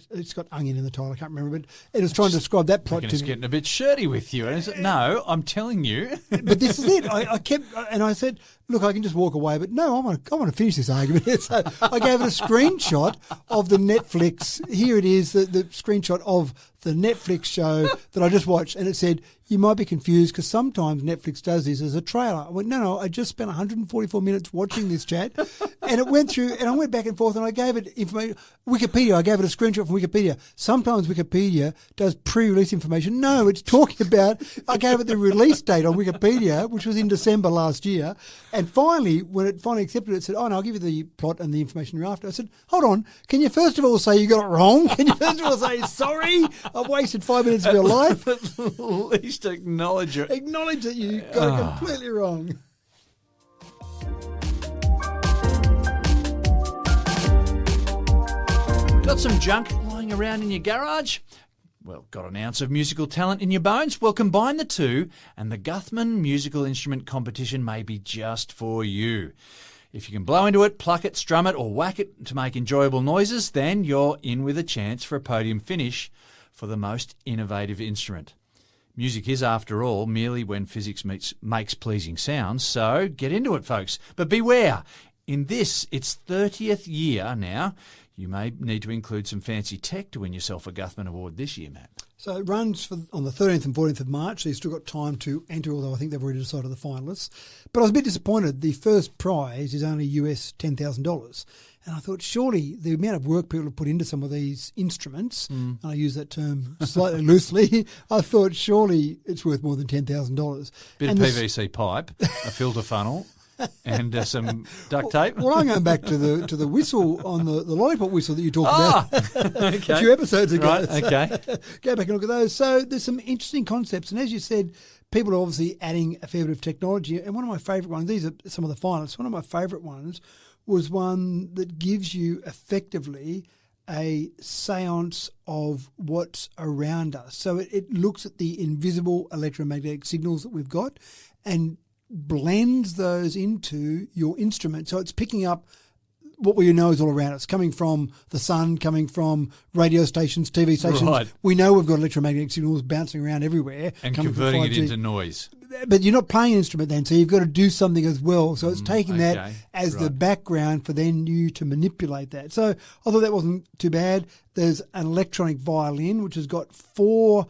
it's got onion in the title, I can't remember, but it was trying to describe that plot to me. It's getting a bit shirty with you. And I said, no, I'm telling you. But this is it. I kept, and I said, look, I can just walk away, but no, I want to finish this argument. So I gave it a screenshot of the Netflix. Here it is, the screenshot of the Netflix show that I just watched, and it said, you might be confused because sometimes Netflix does this as a trailer. I went, no, I just spent 144 minutes watching this chat, and it went through, and I went back and forth, and I gave it information. Wikipedia, I gave it a screenshot from Wikipedia. Sometimes Wikipedia does pre-release information. No, it's talking about, I gave it the release date on Wikipedia, which was in December last year, and finally, when it finally accepted it, it said, no, I'll give you the plot and the information you're after. I said, hold on, can you first of all say you got it wrong? Can you first of all say, sorry, I've wasted 5 minutes of your life? At least acknowledge it. Acknowledge that you got it completely wrong. Got some junk lying around in your garage? Well, got an ounce of musical talent in your bones? Well, combine the two and the Guthman Musical Instrument Competition may be just for you. If you can blow into it, pluck it, strum it or whack it to make enjoyable noises, then you're in with a chance for a podium finish for the most innovative instrument. Music is, after all, merely when physics makes pleasing sounds, so get into it, folks. But beware, in this, its 30th year now, you may need to include some fancy tech to win yourself a Guthman Award this year, Matt. So it runs on the 13th and 14th of March, so you've still got time to enter, although I think they've already decided the finalists. But I was a bit disappointed. The first prize is only US $10,000. And I thought, surely the amount of work people have put into some of these instruments, and I use that term slightly loosely, I thought surely it's worth more than $10,000. Bit of PVC pipe, a filter funnel, and some duct tape. Well, I'm going back to the whistle on the lollipop whistle that you talked about okay. a few episodes ago. Right, okay. So, go back and look at those. So there's some interesting concepts. And as you said, people are obviously adding a fair bit of technology. And one of my favourite ones, these are some of the finalists, one of my favourite ones was one that gives you effectively a seance of what's around us. So it looks at the invisible electromagnetic signals that we've got and blends those into your instrument. So it's picking up what we know is all around us, coming from the sun, coming from radio stations, TV stations. Right. We know we've got electromagnetic signals bouncing around everywhere. And converting it into noise. But you're not playing an instrument then, so you've got to do something as well. So it's taking that as the background for then you to manipulate that. So I thought that wasn't too bad. There's an electronic violin, which has got 4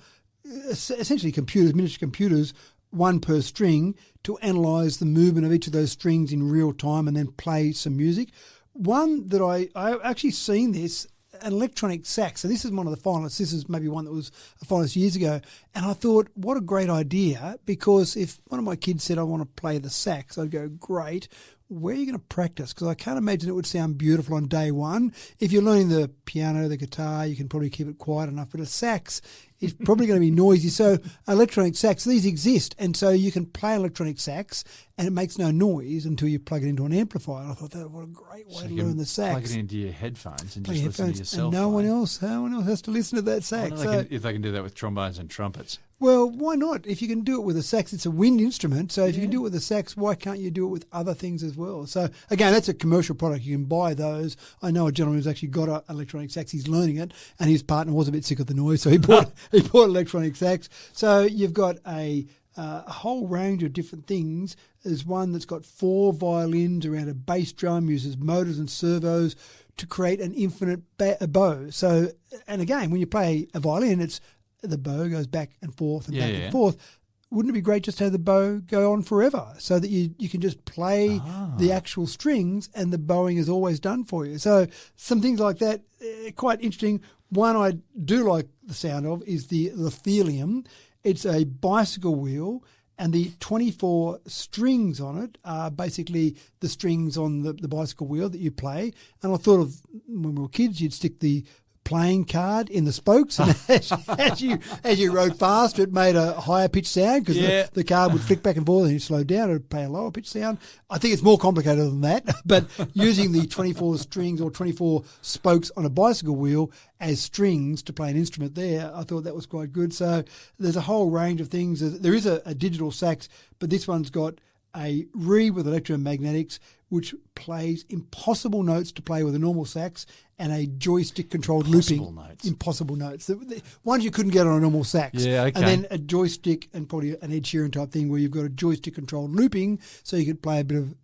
essentially computers, miniature computers, one per string, to analyse the movement of each of those strings in real time and then play some music. One that I actually seen this, an electronic sax. So this is one of the finalists. This is maybe one that was a finalist years ago. And I thought, what a great idea, because if one of my kids said, I want to play the sax, I'd go, great. Where are you going to practice? Because I can't imagine it would sound beautiful on day one. If you're learning the piano, the guitar, you can probably keep it quiet enough. But a sax is probably going to be noisy. So electronic sax, these exist. And so you can play electronic sax and it makes no noise until you plug it into an amplifier. And I thought, what a great way to learn the sax. Plug it into your headphones and just listen to yourself. And no one else has to listen to that sax. If they can do that with trombones and trumpets. Well, why not? If you can do it with a sax, it's a wind instrument. So if you can do it with a sax, why can't you do it with other things as well? So again, that's a commercial product. You can buy those. I know a gentleman who's actually got an electronic sax. He's learning it, and his partner was a bit sick of the noise, so he bought electronic sax. So you've got a whole range of different things. There's one that's got 4 violins around a bass drum, uses motors and servos to create an infinite bow. So, and again, when you play a violin, the bow goes back and forth and back and forth. Wouldn't it be great just to have the bow go on forever so that you can just play the actual strings and the bowing is always done for you? So some things like that, quite interesting. One I do like the sound of is the Lithelium. It's a bicycle wheel, and the 24 strings on it are basically the strings on the bicycle wheel that you play. And I thought of when we were kids, you'd stick the playing card in the spokes, and as you rode faster, it made a higher pitched sound because the card would flick back and forth, and you slowed down, it would play a lower pitched sound. I think it's more complicated than that, but using the 24 strings or 24 spokes on a bicycle wheel as strings to play an instrument there, I thought that was quite good. So there's a whole range of things. There is a digital sax, but this one's got a reed with electromagnetics, which plays impossible notes to play with a normal sax, and a joystick-controlled looping. Impossible notes. The ones you couldn't get on a normal sax. Yeah, okay. And then a joystick, and probably an Ed Sheeran type thing where you've got a joystick-controlled looping, so you could play a bit of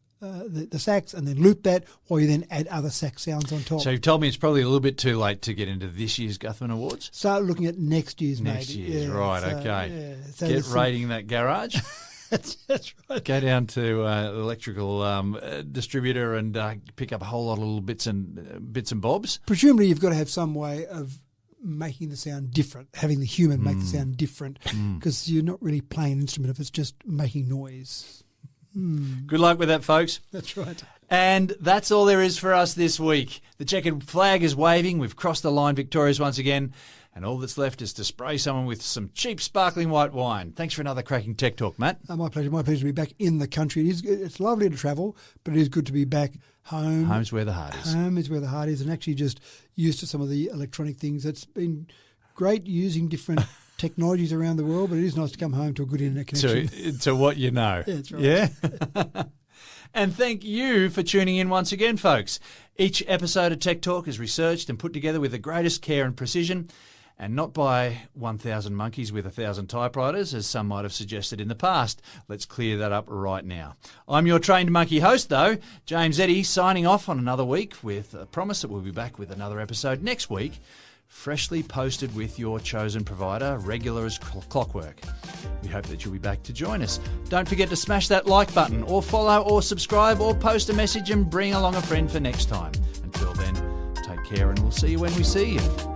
the sax and then loop that, while you then add other sax sounds on top. So you've told me it's probably a little bit too late to get into this year's Guthman Awards? Start looking at next year's, Next maybe. year's, right, okay. Yeah. So get raiding that garage. That's right. Go down to electrical distributor and pick up a whole lot of little bits and bobs. Presumably you've got to have some way of making the sound different, having the human make the sound different, because you're not really playing an instrument if it's just making noise. Good luck with that, folks. That's right. And that's all there is for us this week. The checkered flag is waving. We've crossed the line victorious once again. And all that's left is to spray someone with some cheap sparkling white wine. Thanks for another cracking Tech Talk, Matt. My pleasure. My pleasure to be back in the country. It's lovely to travel, but it is good to be back home. Home's where the heart is. Home is where the heart is, and actually just used to some of the electronic things. It's been great using different technologies around the world, but it is nice to come home to a good internet connection. To what you know. Yeah, that's right. Yeah? And thank you for tuning in once again, folks. Each episode of Tech Talk is researched and put together with the greatest care and precision, and not by 1,000 monkeys with 1,000 typewriters, as some might have suggested in the past. Let's clear that up right now. I'm your trained monkey host, though, James Eddy, signing off on another week with a promise that we'll be back with another episode next week, freshly posted with your chosen provider, regular as clockwork. We hope that you'll be back to join us. Don't forget to smash that like button, or follow or subscribe, or post a message and bring along a friend for next time. Until then, take care and we'll see you when we see you.